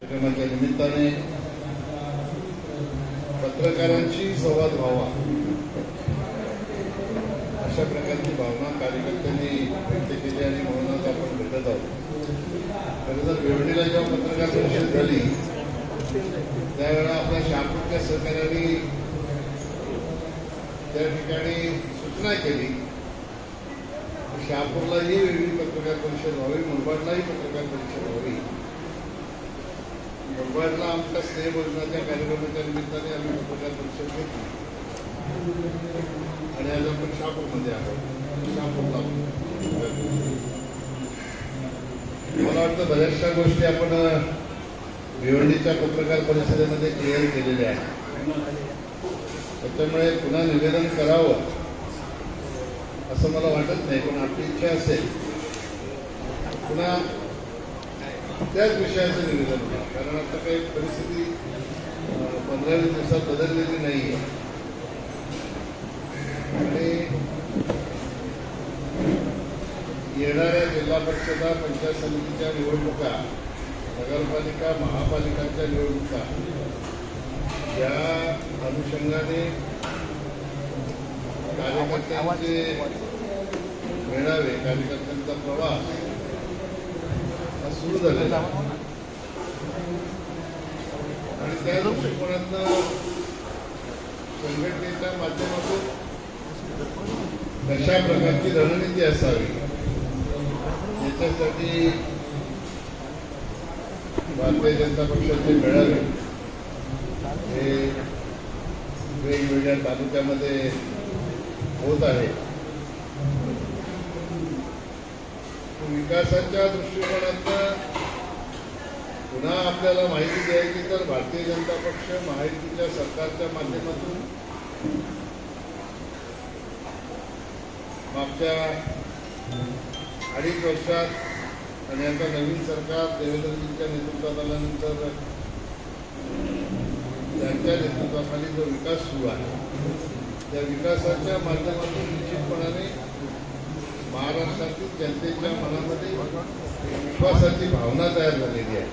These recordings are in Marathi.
कार्यक्रमाच्या निमित्ताने पत्रकारांशी संवाद व्हावा अशा प्रकारची भावना कार्यकर्त्यांनी व्यक्त केली आणि म्हणूनच आपण भेटत आहोत. खरं तर भिवंडीला जेव्हा पत्रकार परिषद झाली त्यावेळेला आपल्या शहापूरच्या सहकार्याने त्या ठिकाणी सूचना केली शहापूरलाही वेगळी पत्रकार परिषद व्हावी, मुरबाडलाही पत्रकार परिषद व्हावी. मुरबाडला आमच्या स्नेहभोजनाच्या कार्यक्रमाच्या निमित्ताने आम्ही पत्रकार परिषद घेतली आणि आज आपण शहापूरमध्ये आहोत. शहापूरला मला वाटतं बऱ्याचशा गोष्टी आपण भिवंडीच्या पत्रकार परिषदेमध्ये क्लिअर केलेल्या आहेत. त्याच्यामुळे पुन्हा निवेदन करावं असं मला वाटत नाही, पण आपली इच्छा असेल पुन्हा त्याच विषयाचं निवेदन करा. कारण आता काही परिस्थिती 15-20 दिवसात बदललेली नाही आहे आणि येणाऱ्या जिल्हा परिषदा, पंचायत समितीच्या निवडणुका, नगरपालिका, महापालिकांच्या निवडणुका या अनुषंगाने कार्यकर्त्यांचे मेळावे, कार्यकर्त्यांचा प्रवास हा सुरू झालेला आणि त्या दृष्टिकोनातनं संघटनेच्या माध्यमातून कशा प्रकारची रणनीती असावी याच्यासाठी भारतीय जनता पक्षाचे मेळावे हे वेगवेगळ्या तालुक्यामध्ये होत आहे. विकासाच्या दृष्टिकोनातनं पुन्हा आपल्याला माहिती द्यायची तर भारतीय जनता पक्ष माहितीच्या सरकारच्या माध्यमातून मागच्या 2.5 वर्षात आणि आता नवीन सरकार देवेंद्रजींच्या नेतृत्वात आल्यानंतर त्यांच्या नेतृत्वाखाली जो विकास सुरू आहे त्या विकासाच्या माध्यमातून निश्चितपणाने महाराष्ट्रातील जनतेच्या मनामध्ये विश्वासाची भावना तयार झालेली आहे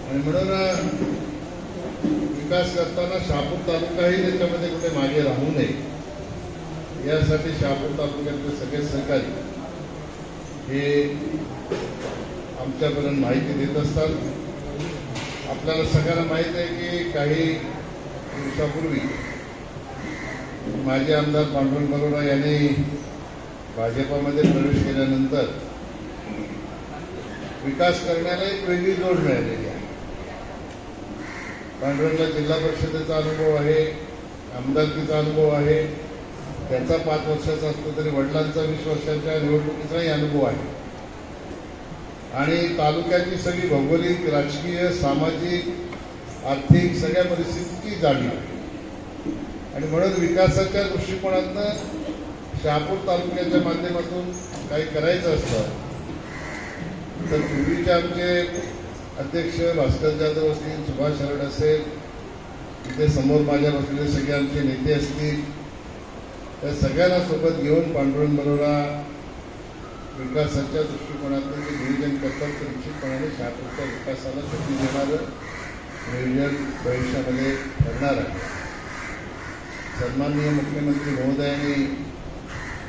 आणि म्हणून विकास करताना शहापूर तालुकाही त्याच्यामध्ये कुठे मागे राहू नये यासाठी शहापूर तालुक्यातले सगळे सहकारी हे आमच्यापर्यंत माहिती देत असतात. आपल्याला सगळ्यांना माहीत आहे की काही दिवसापूर्वी माजी आमदार पांडुरंग बरोडा यांनी भाजपामध्ये प्रवेश केल्यानंतर विकास करण्याला एक वेगळी जोड मिळालेली आहे. पांडुरंगला जिल्हा परिषदेचा अनुभव आहे, आमदारकीचा अनुभव आहे, त्याचा 5 वर्षाचा असतो तरी वडिलांचा 20 वर्षाच्या निवडणुकीचाही अनुभव आहे आणि तालुक्याची सगळी भौगोलिक, राजकीय, सामाजिक, आर्थिक सगळ्या परिस्थितीची जाणीव आहे आणि म्हणून विकासाच्या दृष्टिकोनातनं शहापूर तालुक्याच्या माध्यमातून काही करायचं असतं तर पूर्वीचे आमचे अध्यक्ष भास्कर जाधव असतील, सुभाष हरड असेल, इथे समोर माझ्या बसलेले सगळे आमचे नेते असतील, त्या सगळ्यांना सोबत घेऊन पांडुरंग बरोडा विकासाच्या दृष्टिकोनातून जे नियोजन करतात ते निश्चितपणाने शहापूरच्या विकासाला गती देणारं नियोजन भविष्यामध्ये करणार आहे. सन्माननीय मुख्यमंत्री महोदयांनी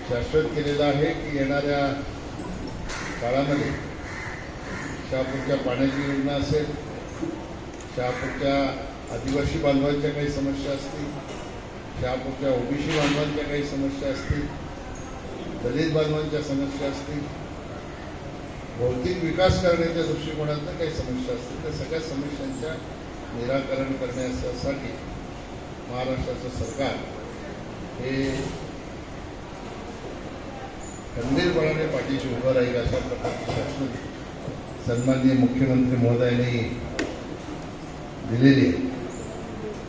शाश्वत केलेलं आहे की येणाऱ्या काळामध्ये शहापूरच्या पाण्याची योजना असेल, शहापूरच्या आदिवासी बांधवांच्या काही समस्या असतील, शहापूरच्या ओबीसी बांधवांच्या काही समस्या असतील, दलित बांधवांच्या समस्या असतील, भौतिक विकास करण्याच्या दृष्टिकोनातून काही समस्या असतील, त्या सगळ्या समस्यांच्या निराकरण करण्यासाठी महाराष्ट्राचं सरकार हे खंबीरपणाने पाठीशी उभं राहील अशा प्रकारची शासन सन्माननीय मुख्यमंत्री महोदयांनी दिलेली आहे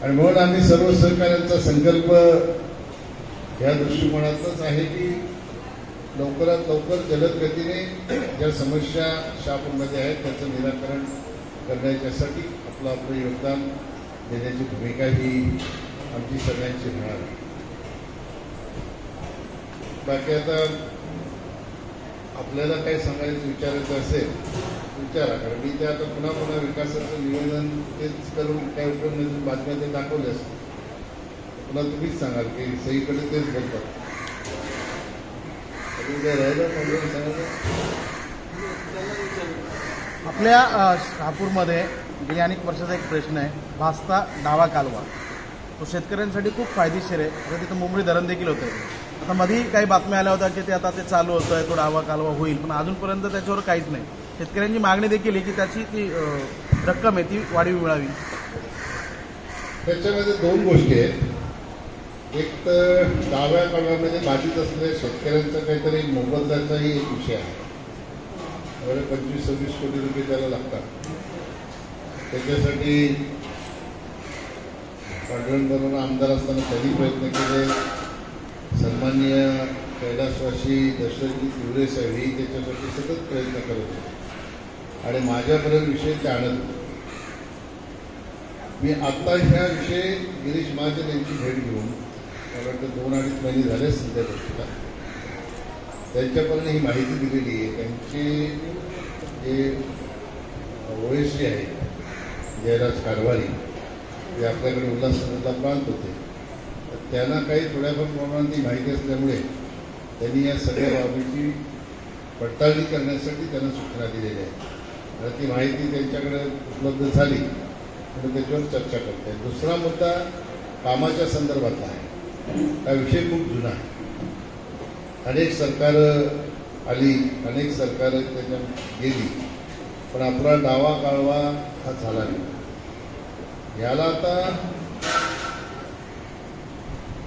आणि म्हणून आम्ही सर्व सहकाऱ्यांचा संकल्प या दृष्टिकोनातच आहे की लवकरात लवकर जलद गतीने ज्या समस्या शहापूरमध्ये आहेत त्याचं निराकरण करण्याच्यासाठी आपलं योगदान देण्याची भूमिका ही आमची सगळ्यांची राहणार आहे. बाकी आता आपल्याला काही सांगायचं विचारायचं असेल विचारा, कारण मी ते आता पुन्हा पुन्हा विकासाचं निवेदन तेच करून काय उपयोग नाही, बातम्या ते दाखवले असते. पुन्हा तुम्हीच सांगाल की सगळीकडे तेच बोलतात. आपल्या शहापूरमध्ये गेल्या अनेक वर्षाचा एक प्रश्न आहे, भास्ता डावा कालवा. तो शेतकऱ्यांसाठी खूप फायदेशीर आहे. आता तिथं मुंबई धरण देखील होतं. आता मधी काही बातम्या आल्या होत्या की ते आता ते चालू होतं आहे, तो डावा कालवा होईल, पण अजूनपर्यंत त्याच्यावर काहीच नाही. शेतकऱ्यांची मागणी देखील आहे की त्याची ती रक्कम आहे ती वाढीव मिळावी. त्याच्यामध्ये दोन गोष्टी आहेत. एक तर डाव्या कालव्यामध्ये बाधित असलेल्या शेतकऱ्यांचा काहीतरी मोबदल्याचाही एक विषय आहे. 25-26 कोटी रुपये त्याला लागतात. त्याच्यासाठी पांडुरंग आमदार असताना त्यांनी प्रयत्न केले. सन्माननीय कैलासवासी दशरथजी तिवरे साहेबही त्याच्यासाठी सतत प्रयत्न करत होते आणि माझ्यापर्यंत विषय ते आणत होते. मी आत्ता ह्या विषयी गिरीश महाजन यांची भेट घेऊन मला वाटतं 2-2.5 महिने झाले सध्या गोष्टीला त्यांच्यापर्यंत ही माहिती दिलेली आहे. त्यांचे जे ओएसडी आहे जयराज कारभारी, ते आपल्याकडे उल्हासनगरला प्रांत होते, तर त्यांना काही थोड्याफार प्रमाणात ही माहिती असल्यामुळे त्यांनी या सगळ्या बाबीची पडताळणी करण्यासाठी त्यांना सूचना दिलेल्या आहेत. आणि ती माहिती त्यांच्याकडे उपलब्ध झाली म्हणून त्याच्यावर चर्चा करते. दुसरा मुद्दा कामाच्या संदर्भातला आहे. हा विषय खूप जुना आहे. अनेक सरकारं आली, अनेक सरकारं त्याच्यात गेली, पण आपला डावा कालवा हा झाला नाही. याला आता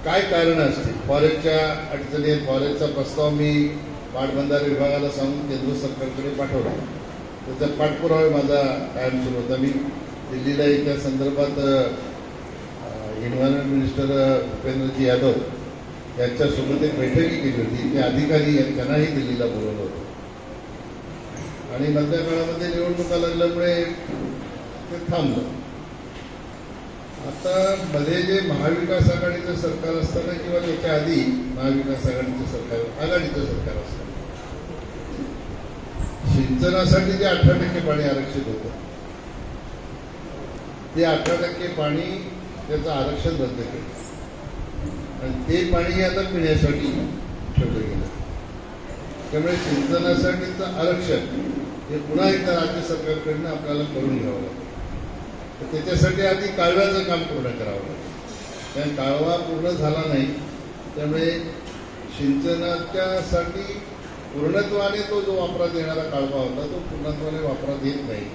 काय कारणं असतील? फॉरेस्टच्या अडचणी आहेत. फॉरेस्टचा प्रस्ताव मी पाटबंधारे विभागाला सांगून केंद्र सरकारकडे पाठवला. त्याचा पाठपुरावा माझा कायम सुरू होता. मी दिल्लीला त्या संदर्भात एन्व्हायरमेंट मिनिस्टर भूपेंद्रजी यादव यांच्यासोबत एक बैठकही केली होती. ते अधिकारी त्यांनाही दिल्लीला बोलवलं होतं आणि मधल्या काळामध्ये निवडणुका लागल्यामुळे ते थांबलं. आता मध्ये जे महाविकास आघाडीचं सरकार असताना किंवा त्याच्या आधी महाविकास आघाडीचं सरकार, आघाडीचं सरकार असताना सिंचनासाठी जे 18% पाणी आरक्षित होतं, ते 18% पाणी त्याचं आरक्षण रद्द केलं आणि ते पाणी आता पिण्यासाठी ठेवलं गेलं. त्यामुळे सिंचनासाठीचं आरक्षण हे पुन्हा एकदा राज्य सरकारकडनं आपल्याला करून घ्यावं लागतं. तर त्याच्यासाठी आधी कालव्याचं काम पूर्ण करावं लागतं. कारण कालवा पूर्ण झाला नाही, त्यामुळे सिंचनाच्यासाठी पूर्णत्वाने तो जो वापरात येणारा कालवा होता तो पूर्णत्वाने वापरात येत नाही,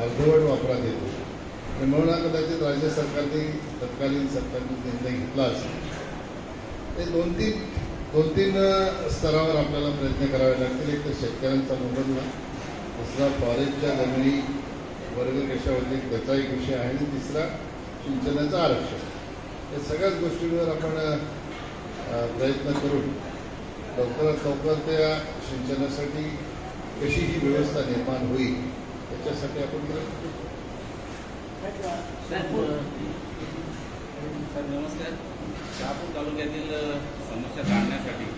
अर्धवट वापरात येतो. म्हणून कदाचित राज्य सरकारने तत्कालीन सरकारने निर्णय घेतला असेल. ते दोन तीन स्तरावर आपल्याला प्रयत्न करावे लागतील. एक तर शेतकऱ्यांचा मोबदला, दुसरा फॉरेस्टच्या जमिनी वर्ग कशा होते त्याचा एक विषय आहे आणि तिसरा सिंचनाचं आरक्षण. या सगळ्याच गोष्टींवर आपण प्रयत्न करून लवकरात लवकर त्या सिंचनासाठी कशी ही व्यवस्था निर्माण होईल त्याच्यासाठी आपण प्रयत्न करू. सर नमस्कार. शहापूर तालुक्यातील समस्या जाणण्यासाठी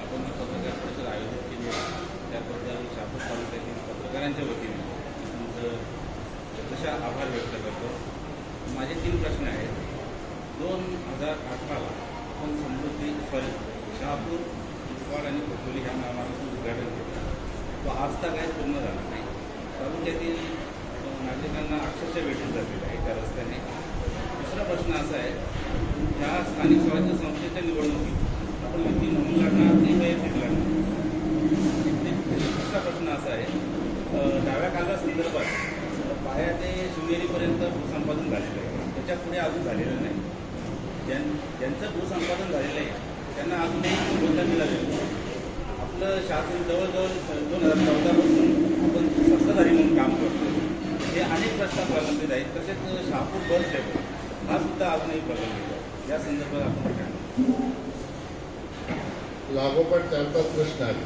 आपण पत्रकार परिषद आयोजित केली आहे. त्याबद्दल शहापूर तालुक्यातील पत्रकारांच्या वतीने तशा आभार व्यक्त करतो. माझे 3 प्रश्न आहेत. 2018ला आपण शहापूर, इस्वाड आणि खोपोली ह्या महामार्गाचं उद्घाटन केलं. तो आज तर काही पूर्ण झाला नाही. तालुक्यातील नागरिकांना अक्षरशः भेटून जातील आहे त्या रस्त्याने. दुसरा प्रश्न असा आहे, ह्या स्थानिक स्वराज्य संस्थेच्या निवडणुकीत आपण व्यक्ती म्हणून लढणार नाही काही सीट लढणार. दुसरा प्रश्न असा आहे, डाव्या कालव्यासंदर्भात पाया ते शिवनेरीपर्यंत भूसंपादन झालेलं आहे, त्याच्या पुढे अजून झालेलं नाही. ज्यांचं भूसंपादन झालेलं आहे त्यांना अजूनही मोबदला मिळालेला नाही. आपलं शासन जवळजवळ 2014 पासून आपण सत्ताधारी म्हणून काम करतो. हे अनेक प्रश्न प्रलंबित आहेत. तसेच शहापूर बस डेपो हा सुद्धा अजूनही प्रलंबित आहे. या संदर्भात आपण काय लागोपाठ 4-5 प्रश्न आले.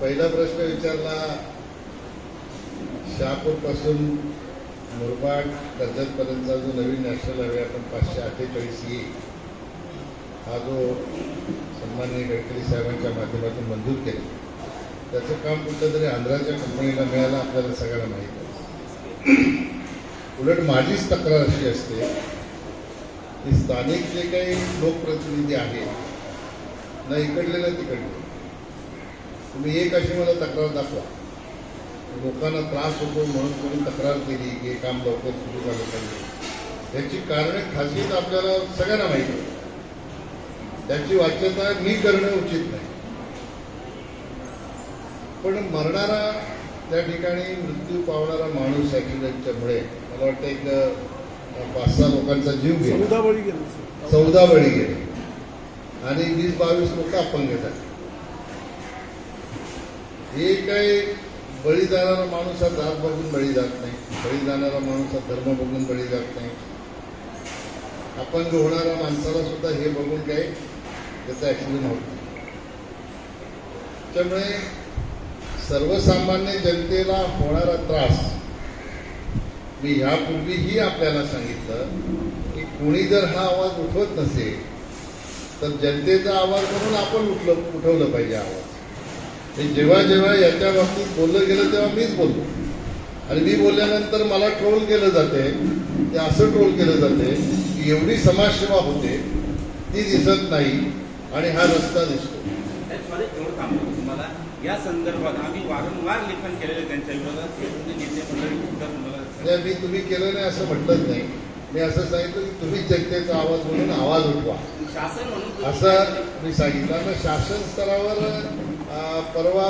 पहिला प्रश्न विचारला, शहापूर पासून मुरबाड कर्जतपर्यंतचा जो नवीन नॅशनल हायवे आपण 548E हा जो सन्माननीय गडकरी साहेबांच्या माध्यमातून मंजूर केला, त्याचं काम कुठल्या तरी आंध्राच्या कंपनीला मिळालं आपल्याला सगळ्यांना माहीत आहे. उलट माझीच तक्रार अशी असते की स्थानिक जे काही लोकप्रतिनिधी आहेत ना इकडले ना तिकडले, तुम्ही एक अशी मला तक्रार दाखवा लोकांना त्रास होतो म्हणून कोणी तक्रार केली की हे काम लवकर सुरू झालं पाहिजे. याची कारणे खाजगीत आपल्याला सगळ्यांना माहिती आहे. त्याची वाच्यता मी करणं उचित नाही. पण मरणारा त्या ठिकाणी मृत्यू पावणारा माणूस ॲक्सिडेंटच्यामुळे मला वाटतं एक 5-6 लोकांचा जीव गेला, 14 बळी गेले आणि 20-22 लोक अपंग झाले. हे काही बळी जाणारा माणूस हा जात बघून बळी जात नाही, बळी जाणारा माणूस हा धर्म बघून बळी जात नाही. अपंग होणाऱ्या माणसाला सुद्धा हे बघून काही त्याचा ॲक्सिडेंट होत नाही. त्यामुळे सर्वसामान्य जनतेला होणारा त्रास मी ह्यापूर्वीही आपल्याला सांगितलं की कोणी जर हा आवाज उठवत नसेल तर जनतेचा आवाज म्हणून आपण उठवलं पाहिजे आवाज. जेव्हा जेव्हा याच्या बाबतीत बोललं गेलं तेव्हा मीच बोलतो आणि मी बोलल्यानंतर मला ट्रोल केलं जाते. ते असं ट्रोल केलं जाते की एवढी समाजसेवा होते ती दिसत नाही आणि हा रस्ता दिसतो. तुम्हाला या संदर्भात आम्ही वारंवार लेखन केलेलं त्यांच्या विरोधात नेते मंडळी सुद्धा तुम्हाला मी तुम्ही केलं नाही असं म्हटलंच नाही. मी असं सांगितलं की तुम्ही जनतेचा आवाज म्हणून आवाज उठवा शासन म्हणून असं मी सांगितलं. ना शासन स्तरावर परवा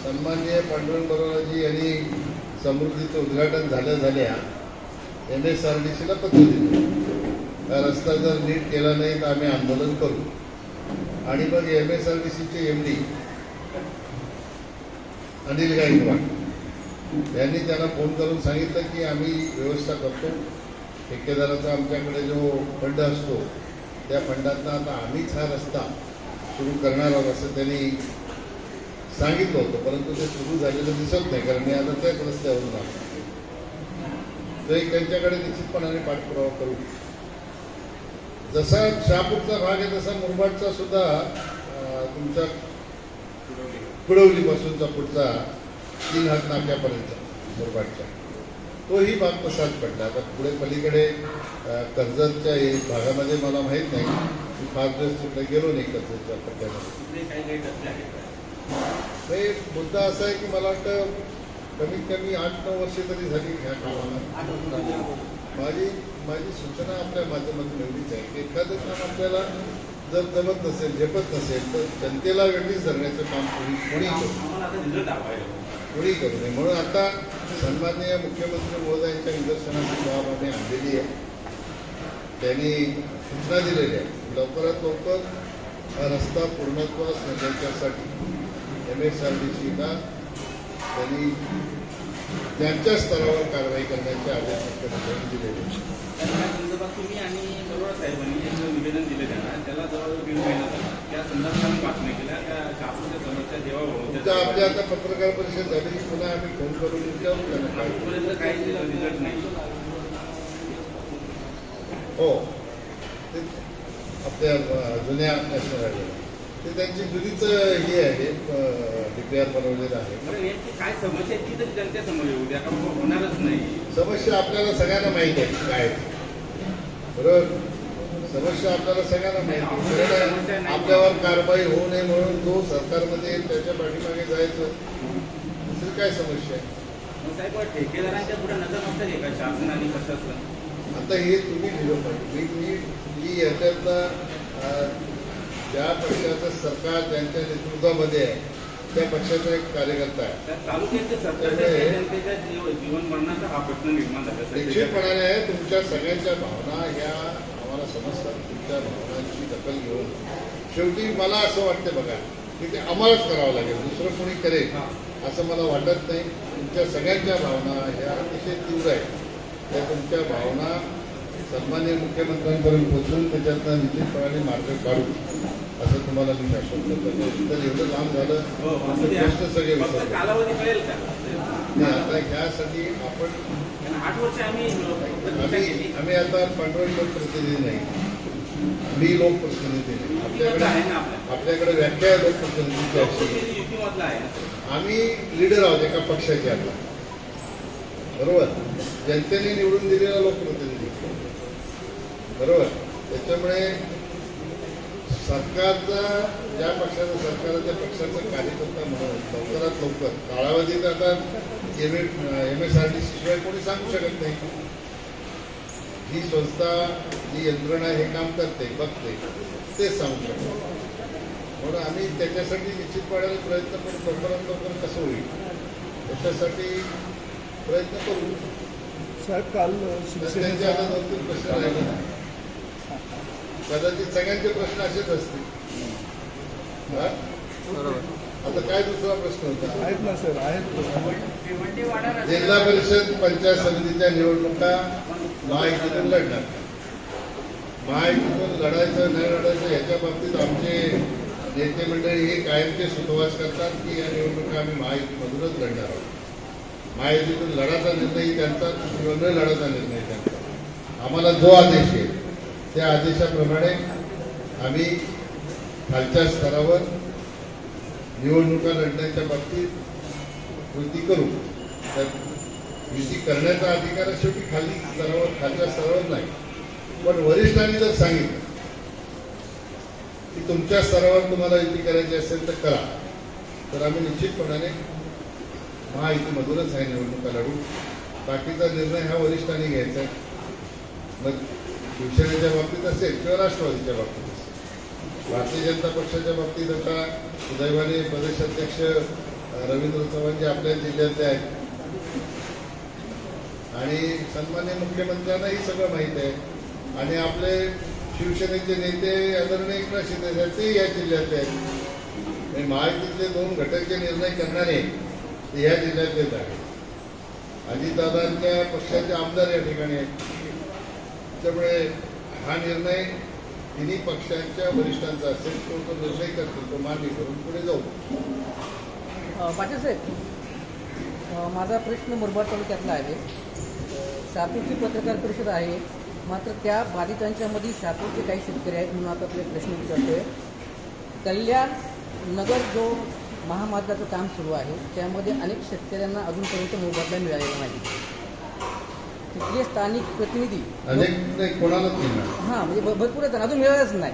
सन्माननीय पांडुरंग बरोबरजी यांनी समृद्धीचं उद्घाटन झाल्या MSRDCला पत्र दिलं हा रस्ता जर नीट केला नाही तर आम्ही आंदोलन करू. आणि मग MSRDCचे MD अनिल गायकवाड यांनी त्यांना फोन करून सांगितलं की आम्ही व्यवस्था करतो. ठेकेदाराचा आमच्याकडे जो फंड असतो त्या फंडातनं आता आम्हीच हा रस्ता सुरू करणार आहोत असं त्यांनी सांगितलं होतं. परंतु ते सुरू झालेलं दिसत नाही कारण मी आता त्याच रस्त्यावरून आलो. तर एक त्यांच्याकडे निश्चितपणाने पाठपुरावा करू. जसा शहापूरचा भाग आहे तसा मुरबाडचा सुद्धा तुमच्या कुडवलीपासूनचा पुढचा 3 हात नाक्यापर्यंत मुरबाडच्या तोही भाग तसाच पडला. आता पुढे पलीकडे कर्जतच्या भागामध्ये मला माहीत नाही, मी 5 दिवस तिकडे गेलो नाही कर्जतच्या पट्ट्यामध्ये. मुद्दा असा आहे की मला वाटतं कमीत कमी 8-9 वर्षे तरी झाली ह्या कामाला. माझी सूचना आपल्या माध्यमातून एवढीच आहे की एखादं काम आपल्याला जर जमत नसेल झेपत नसेल तर जनतेला वेगळीच धरण्याचं काम कोणी करू नये. म्हणून आता सन्माननीय मुख्यमंत्री महोदयांच्या निदर्शनाची बाब आम्ही आणलेली आहे. त्यांनी सूचना दिलेल्या आहे लवकरात लवकर हा रस्ता पूर्णत्वास नेण्याच्यासाठी MSRDCला त्यांनी त्यांच्या स्तरावर कारवाई करण्याचे आदेश मुख्यमंत्र्यांनी दिलेले. तुम्ही आणि बरोबर साहेबांनी एक निवेदन दिले त्यांना, त्याला जवळजवळ 1.5 महिना झाला. त्या संदर्भात आम्ही बातम्या केल्या त्या शासनाच्या समस्या जेव्हा आपल्या आता पत्रकार परिषद झाली की पुन्हा आम्ही फोन करून विचारू त्यांना आजपर्यंत काही रिझल्ट नाही. हो ते आपल्या जुन्या नॅशनल हायवेला ते त्यांची जुनीच हे आहे DPR बनवलेलं आहे. काय समस्या ती तर जनतेसमोर येऊ द्या, होणारच नाही. समस्या आपल्याला सगळ्यांना माहिती आहे काय बरोबर. समस्या आपल्याला सगळ्यांना माहिती आहे. आपल्यावर कारवाई होऊ नये म्हणून जो सरकारमध्ये त्याच्या पाठीमागे जायचं दुसरी काय समस्या आहे. साहेब ठेकेदारांच्या पुढे नजर नसतं आहे का शासन आणि प्रशासन. आता हे तुम्ही दिलं पाहिजे. मी याच्यातलं ज्या पक्षाचं सरकार ज्यांच्या नेतृत्वामध्ये आहे त्या पक्षाचा एक कार्यकर्ता आहे. तालुक्याच्या जनतेच्या जीवन मरणाचा हा प्रश्न निर्माण झाला. निश्चितपणाने आहे. तुमच्या सगळ्यांच्या भावना ह्या आम्हाला समजतात. तुमच्या भावनांची दखल घेऊन शेवटी मला असं वाटतं बघा की ते आम्हालाच करावं लागेल, दुसरं कोणी करेल असं मला वाटत नाही. तुमच्या सगळ्यांच्या भावना ह्या अतिशय तीव्र आहेत. त्या तुमच्या भावना सन्माननीय मुख्यमंत्र्यांपर्यंत पोहोचून त्याच्यातनं निश्चितपणाने मार्ग काढू असं तुम्हाला मी आश्वासन करतो. तर एवढं लांब झालं प्रश्न सगळे कालावधी कळेल का आता ह्यासाठी आपण 8 वर्ष आम्ही आता पांडुरंग लोकप्रतिनिधी नाही, मी लोकप्रतिनिधी नाही. आपल्याकडे व्याख्या लोकप्रतिनिधीची असते. मधला आहे. आम्ही लीडर आहोत एका पक्षाचे आता, बरोबर, जनतेने निवडून दिलेला लोकप्रतिनिधी, बरोबर. त्याच्यामुळे सरकारचा ज्या पक्षाचं सरकार त्या पक्षाचा कार्यकर्ता म्हणून लवकरात लवकर कालावधीत आता MSRDC शिवाय कोणी सांगू शकत नाही. जी संस्था जी यंत्रणा हे काम करते बघते तेच सांगू शकतो. म्हणून आम्ही त्याच्यासाठी निश्चितपणे प्रयत्न करू, लवकरात लवकर कसं होईल त्याच्यासाठी प्रयत्न करू. साहेब काल त्यांचे आता 2-3 प्रश्न राहिले ना, कदाचित सगळ्यांचे प्रश्न असेच असतील. आता काय दुसरा प्रश्न होता? आहेत ना सर, आहेत. जिल्हा परिषद पंचायत समितीच्या निवडणुका महायुतीतून लढणार. महायुतीतून लढायचं नाही लढायचं याच्या बाबतीत आमचे नेते मंडळी हे कायमचे सुतोवाच करतात की या निवडणुका आम्ही महायुतीमधूनच लढणार आहोत. महायुतीतून लढाचा निर्णय त्यांचा किंवा न लढाचा निर्णय त्यांचा. आम्हाला जो आदेश आहे त्या आदेशाप्रमाणे आम्ही खालच्या स्तरावर निवडणुका लढण्याच्या बाबतीत कृती करू. तर युती करण्याचा अधिकार शेवटी खाली स्तरावर, खालच्या स्तरावर नाही. पण वरिष्ठांनी जर सांगितलं की तुमच्या स्तरावर तुम्हाला युती करायची असेल तर करा, तर आम्ही निश्चितपणाने महायुतीमधूनच ह्या निवडणुका लढू. बाकीचा निर्णय हा वरिष्ठांनी घ्यायचा आहे. मग शिवसेनेच्या बाबतीत असेल किंवा राष्ट्रवादीच्या बाबतीत असेल. भारतीय जनता पक्षाच्या बाबतीत आता सुदैवाने प्रदेशाध्यक्ष रवींद्र चव्हाण जे आपल्या जिल्ह्यातले आहेत आणि सन्मान्य मुख्यमंत्र्यांनाही सगळं माहीत आहे आणि आपले शिवसेनेचे नेते आदरणीय एकनाथ शिंदे साहेब ते या जिल्ह्यातले आहेत. महायुतीतले 2 घटक जे निर्णय करणारे ते या जिल्ह्यातलेच आहेत. अजितदादांच्या पक्षाचे आमदार या ठिकाणी आहेत. त्यामुळे हा निर्णय तिन्ही पक्षांच्या वरिष्ठांचा असेल, तो निर्णय करतील, तो मान्य करून पुढे जाऊ. पाटील साहेब, माझा प्रश्न मुरबाड तालुक्यातला आहे. शहापूरची पत्रकार परिषद आहे, मात्र त्या बाधितांच्यामध्ये शहापूरचे काही शेतकरी आहेत म्हणून आता आपले प्रश्न विचारतोय. कल्याण नगर जो महामार्गाचं काम सुरू आहे त्यामध्ये अनेक शेतकऱ्यांना अजूनपर्यंत मोबदला मिळालेला नाही. तिथले स्थानिक प्रतिनिधी अनेक कोणालाच मिळणार, हां म्हणजे भरपूर आहेत, अजून मिळालंच नाही.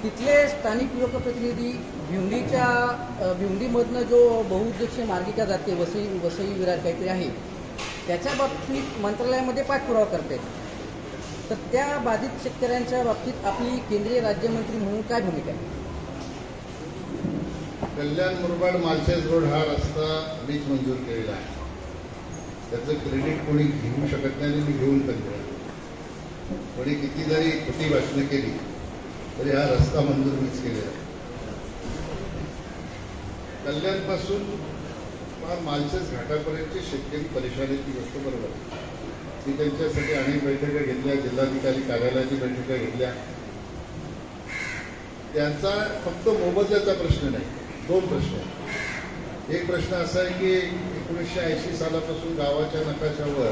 तिथले स्थानिक लोकप्रतिनिधी भिवंडीमधनं जो बहुउद्देशीय मार्गिका जाते वसई विरार काहीतरी आहे त्याच्या बाबतीत मंत्रालयामध्ये पाठपुरावा करतात. तर त्या बाधित शेतकऱ्यांच्या बाबतीत आपली केंद्रीय राज्यमंत्री म्हणून काय भूमिका आहे? कल्याण मुरबाड मालशेज रोड हा रस्ता मीच मंजूर केलेला आहे. त्याचं क्रेडिट कोणी घेऊ शकत नाही आणि मी घेऊन पण कोणी किती जरी खोटी भाषणं केली तरी हा रस्ता मंजूर मीच केलेला आहे. कल्याणपासून मालशेज घाटापर्यंतची शेतकरी परेशानीची गोष्ट बरोबर आहे. मी त्यांच्यासाठी अनेक बैठका घेतल्या, जिल्हाधिकारी कार्यालयाची बैठका घेतल्या. त्यांचा फक्त मोबदल्याचा प्रश्न नाही, 2 प्रश्न आहेत. एक प्रश्न असा आहे की 1980 सालापासून गावाच्या नकाशावर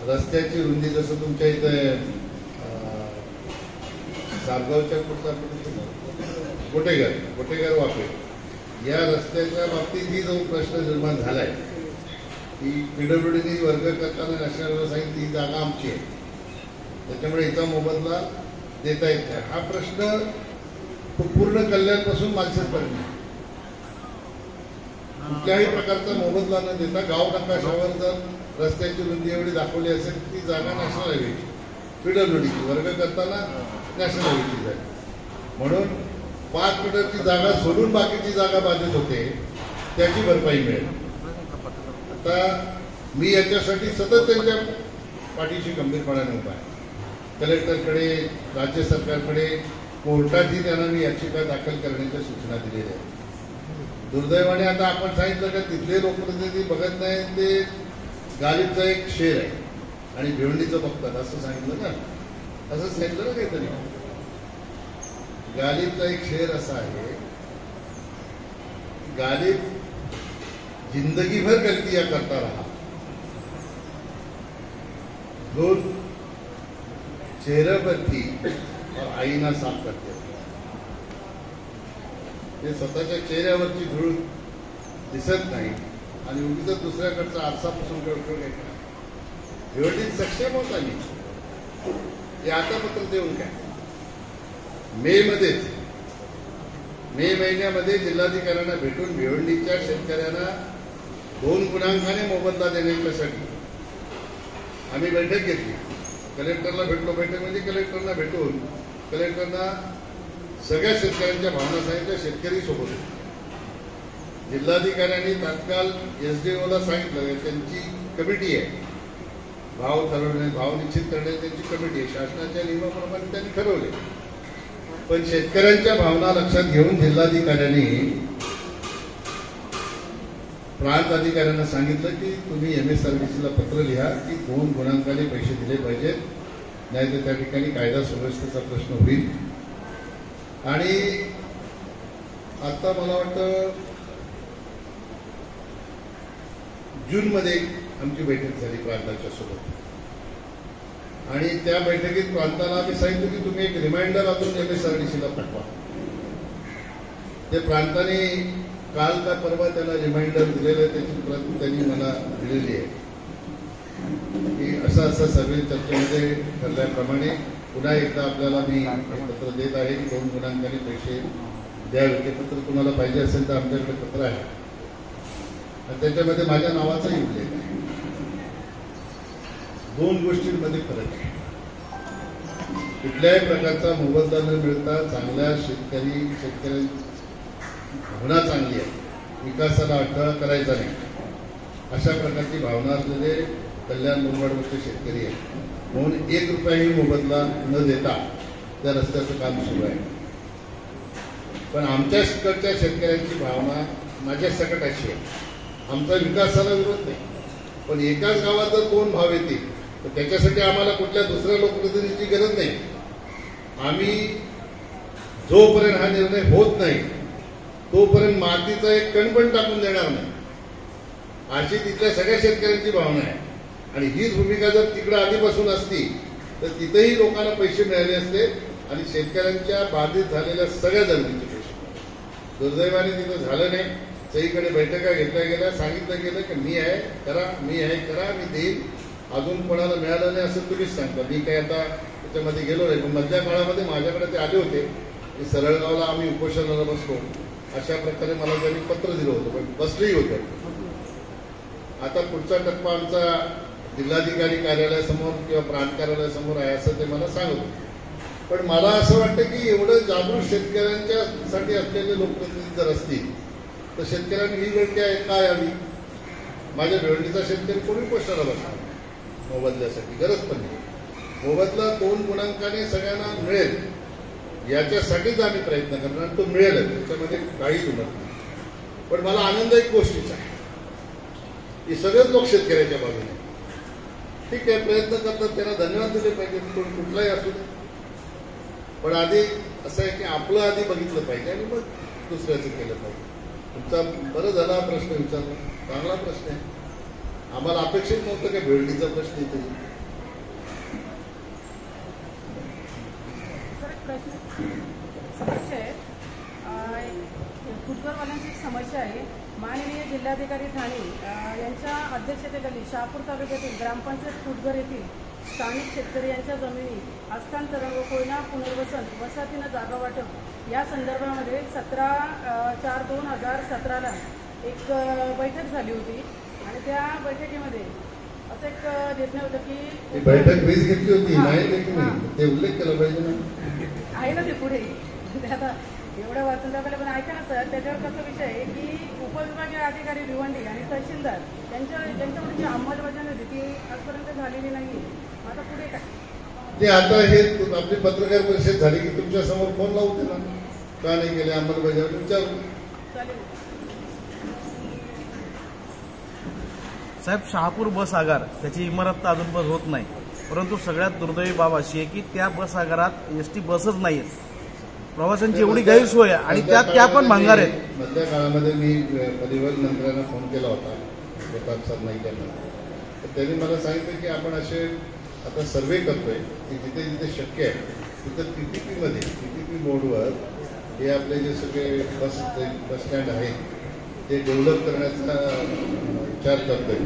रस्त्याची रुंदी, जसं तुमच्या इथे सारगावच्या पुढचा गोटेगार वापे या रस्त्याच्या बाबतीत ही जो प्रश्न निर्माण झालाय की PWDनी वर्ग करताना नॅशनलला सांगितलं ही जागा आमची आहे, त्याच्यामुळे हिचा मोबदला देता येत नाही. हा प्रश्न पूर्ण कल्याणपासून मालशेजपर्यंत कुठल्याही प्रकारचा मोबदला न देता गाव नकाशावर जर रस्त्याची रुंदी एवढी दाखवली असेल ती जागा नॅशनल हायवेची, PWDची वर्ग करताना नॅशनल हायवेची जागा. म्हणून 5 मीटरची जागा सोडून बाकीची जागा बाधित होते, त्याची भरपाई मिळेल. आता मी याच्यासाठी सतत त्यांच्या पाठीशी गंभीरपणाने उभा आहे. कलेक्टरकडे, राज्य सरकारकडे, कोर्टातही त्यांना मी याचिका दाखल करण्याच्या सूचना दिलेल्या आहेत. दुर्दैवाने आता आपण सांगितलं का तिथले लोकप्रतिनिधी बघत नाही, ते गालिबचा एक शेर आहे आणि भिवंडीचं बघतात असं सांगितलं ना, असं सांगितलं ना काहीतरी. गालिबचा एक शेर असा आहे, गालिब जिंदगीभर गलतियां करता रहा, लोग चेहरे पर थी और आईना साफ करते थे. ते स्वतःच्या चेहऱ्यावरची धूळ दिसत नाही आणि उगीच दुसऱ्याकडचा आरसा पुसून उपयोग आहे का? भिवंडीत सक्षम होत आम्ही हे आता पत्र देऊन काय मे महिन्यामध्ये जिल्हाधिकाऱ्यांना भेटून भिवंडीच्या शेतकऱ्यांना 2 गुणांकाने मोबदला देण्यासाठी आम्ही बैठक घेतली. कलेक्टरला भेटलो. बैठक म्हणजे कलेक्टरला भेटून कलेक्टरना सगळ्या शेतकऱ्यांच्या भावना सांगितल्या. शेतकरी सोबत जिल्हाधिकाऱ्यांनी तात्काळ SDOला सांगितलं त्यांची कमिटी आहे, भाव ठरवणे भाव निश्चित करणे त्यांची कमिटी आहे, शासनाच्या नियमाप्रमाणे त्यांनी ठरवले. पण शेतकऱ्यांच्या भावना लक्षात घेऊन जिल्हाधिकाऱ्यांनी प्रांत अधिकाऱ्यांना सांगितलं की तुम्ही MSRDCला पत्र लिहा की 2 गुणांकाने पैसे दिले पाहिजेत, नाहीतर त्या ठिकाणी कायदा सुव्यवस्थेचा प्रश्न होईल. आणि आता मला वाटतं जूनमध्ये आमची बैठक झाली प्रांताच्या सोबत आणि त्या बैठकीत प्रांताला आम्ही सांगितलं की तुम्ही एक रिमाइंडर अजून MSRDCला पाठवा. ते प्रांताने काल का परवा त्याला रिमाइंडर दिलेलं आहे, त्याची प्रत त्यांनी मला दिलेली आहे की असं सर्वे चर्चेमध्ये ठरल्याप्रमाणे पुन्हा एकदा आपल्याला मी पत्र देत आहे की 2 गुणांकाने पैसे द्यावे. ते पत्र तुम्हाला पाहिजे असेल तर आमच्याकडे पत्र आहे आणि त्याच्यामध्ये माझ्या नावाचाही उल्लेख आहे. 2 गोष्टींमध्ये फरक आहे. कुठल्याही प्रकारचा मोबदला न मिळता चांगल्या शेतकऱ्यांची भावना चांगली आहे, विकासाला अडथळा करायचा नाही अशा प्रकारची भावना असलेले कल्याण मुरबाडवरचे शेतकरी आहेत. म्हणून 1 रुपयाही मोबदला न देता त्या रस्त्याचं काम सुरू आहे. पण आमच्याकडच्या शेतकऱ्यांची भावना माझ्या सकट अशी आहे, आमचा विकासाला विरोध नाही, पण एकाच गावात जर 2 भाव येतील तर त्याच्यासाठी आम्हाला कुठल्या दुसऱ्या लोकप्रतिनिधीची गरज नाही. आम्ही जोपर्यंत हा निर्णय होत नाही तोपर्यंत मातीचा एक कण पण टाकून देणार नाही अशी तिथल्या सगळ्या शेतकऱ्यांची भावना आहे. आणि हीच भूमिका जर तिकडे आधीपासून असती तर तिथेही लोकांना पैसे मिळाले असते आणि शेतकऱ्यांच्या बाधित झालेल्या सगळ्या जमिनीचे पैसे. दुर्दैवाने तिथं झालं नाही. सगळीकडे बैठका घेतल्या गेल्या, सांगितलं गेलं की मी आहे करा, मी आहे करा, मी देईन. अजून कोणाला मिळालं नाही असं तुम्हीच सांगता. मी काही आता त्याच्यामध्ये गेलो नाही. पण मधल्या काळामध्ये माझ्याकडे ते आले होते की सरळगावला आम्ही उपोषणाला बसलो अशा प्रकारे मला त्यांनी पत्र दिलं होतं, पण बसलेही होतं. आता पुढचा टप्पा आमचा जिल्हाधिकारी कार्यालयासमोर किंवा प्रांत कार्यालयासमोर आहे असं ते मला सांगत होते. पण मला असं वाटतं की एवढं जागरूक शेतकऱ्यांच्यासाठी असलेले लोकप्रतिनिधी जर असतील तर शेतकऱ्यांनी ही वेळ का यावी? माझ्या भिवंडीचा शेतकरी कोणी पोस्टाला बसणार मोबदल्यासाठी? गरज पण नाही. मोबदला 2 गुणांकाने सगळ्यांना मिळेल याच्यासाठीच आम्ही प्रयत्न करणार आणि तो मिळेल, त्याच्यामध्ये काहीच उमत नाही. पण मला आनंद एक गोष्टीचा आहे की सगळेच लोक शेतकऱ्याच्या बाजूने ठीक आहे प्रयत्न करतात, त्यांना धन्यवाद दिले पाहिजे, कोण कुठलाही असू दे. पण आधी असं आहे की आपलं आधी बघितलं पाहिजे आणि मग दुसऱ्याचं केलं पाहिजे. तुमचा बरं झाला प्रश्न विचारला, चांगला प्रश्न आहे. आम्हाला अपेक्षित नव्हतं की भिवंडीचा प्रश्न इथे. समस्या आहे, फुटबॉलवाल्यांची एक समस्या आहे. माननीय जिल्हाधिकारी ठाणे यांच्या अध्यक्षतेखाली शहापूर तालुक्यातील ग्रामपंचायत फुटघर येथील स्थानिक शेतकरी यांच्या जमिनी हस्तांतरण व कोयना पुनर्वसन वसाहतीनं जागा वाटप या संदर्भामध्ये 17/4/2017 एक बैठक झाली होती आणि त्या बैठकीमध्ये असं एक निर्णय होता की बैठक वीज घेतली होती नाही ते उल्लेख केला पाहिजे ना, आहे ना ते पुढे आता एवढं वाचून दाखवलं. पण ऐका ना सर, त्याच्यावर कसा विषय आहे की उपविभागीय अधिकारी भिवंडी आणि तहसीलदार त्यांच्याकडे जी अंमलबजावणी होती ती आजपर्यंत झालेली नाही. आता पुढे काय ते आता हे आपली पत्रकार परिषद झाली की तुमच्या समोर फोन लावते ना, का नाही केले अंमलबजावणी विचारू. चालेल साहेब, शहापूर बस आगार त्याची इमारत तर अजून बस होत नाही, परंतु सगळ्यात दुर्दैवी बाब अशी आहे की त्या बस आगारात ST बसच नाही आहेत. प्रवाशांची एवढी गैरसोय आहे आणि त्या पण भांगार आहेत. मधल्या काळामध्ये मी परिवहन मंत्र्यांना फोन केला होता प्रताप सर नाही केला, तर त्यांनी मला सांगितलं की आपण असे आता सर्वे करतोय की जिथे जिथे शक्य आहे तिथं TTP बोर्डवर हे आपले जे सगळे बस स्टँड आहे ते डेव्हलप करण्याचा विचार करतोय,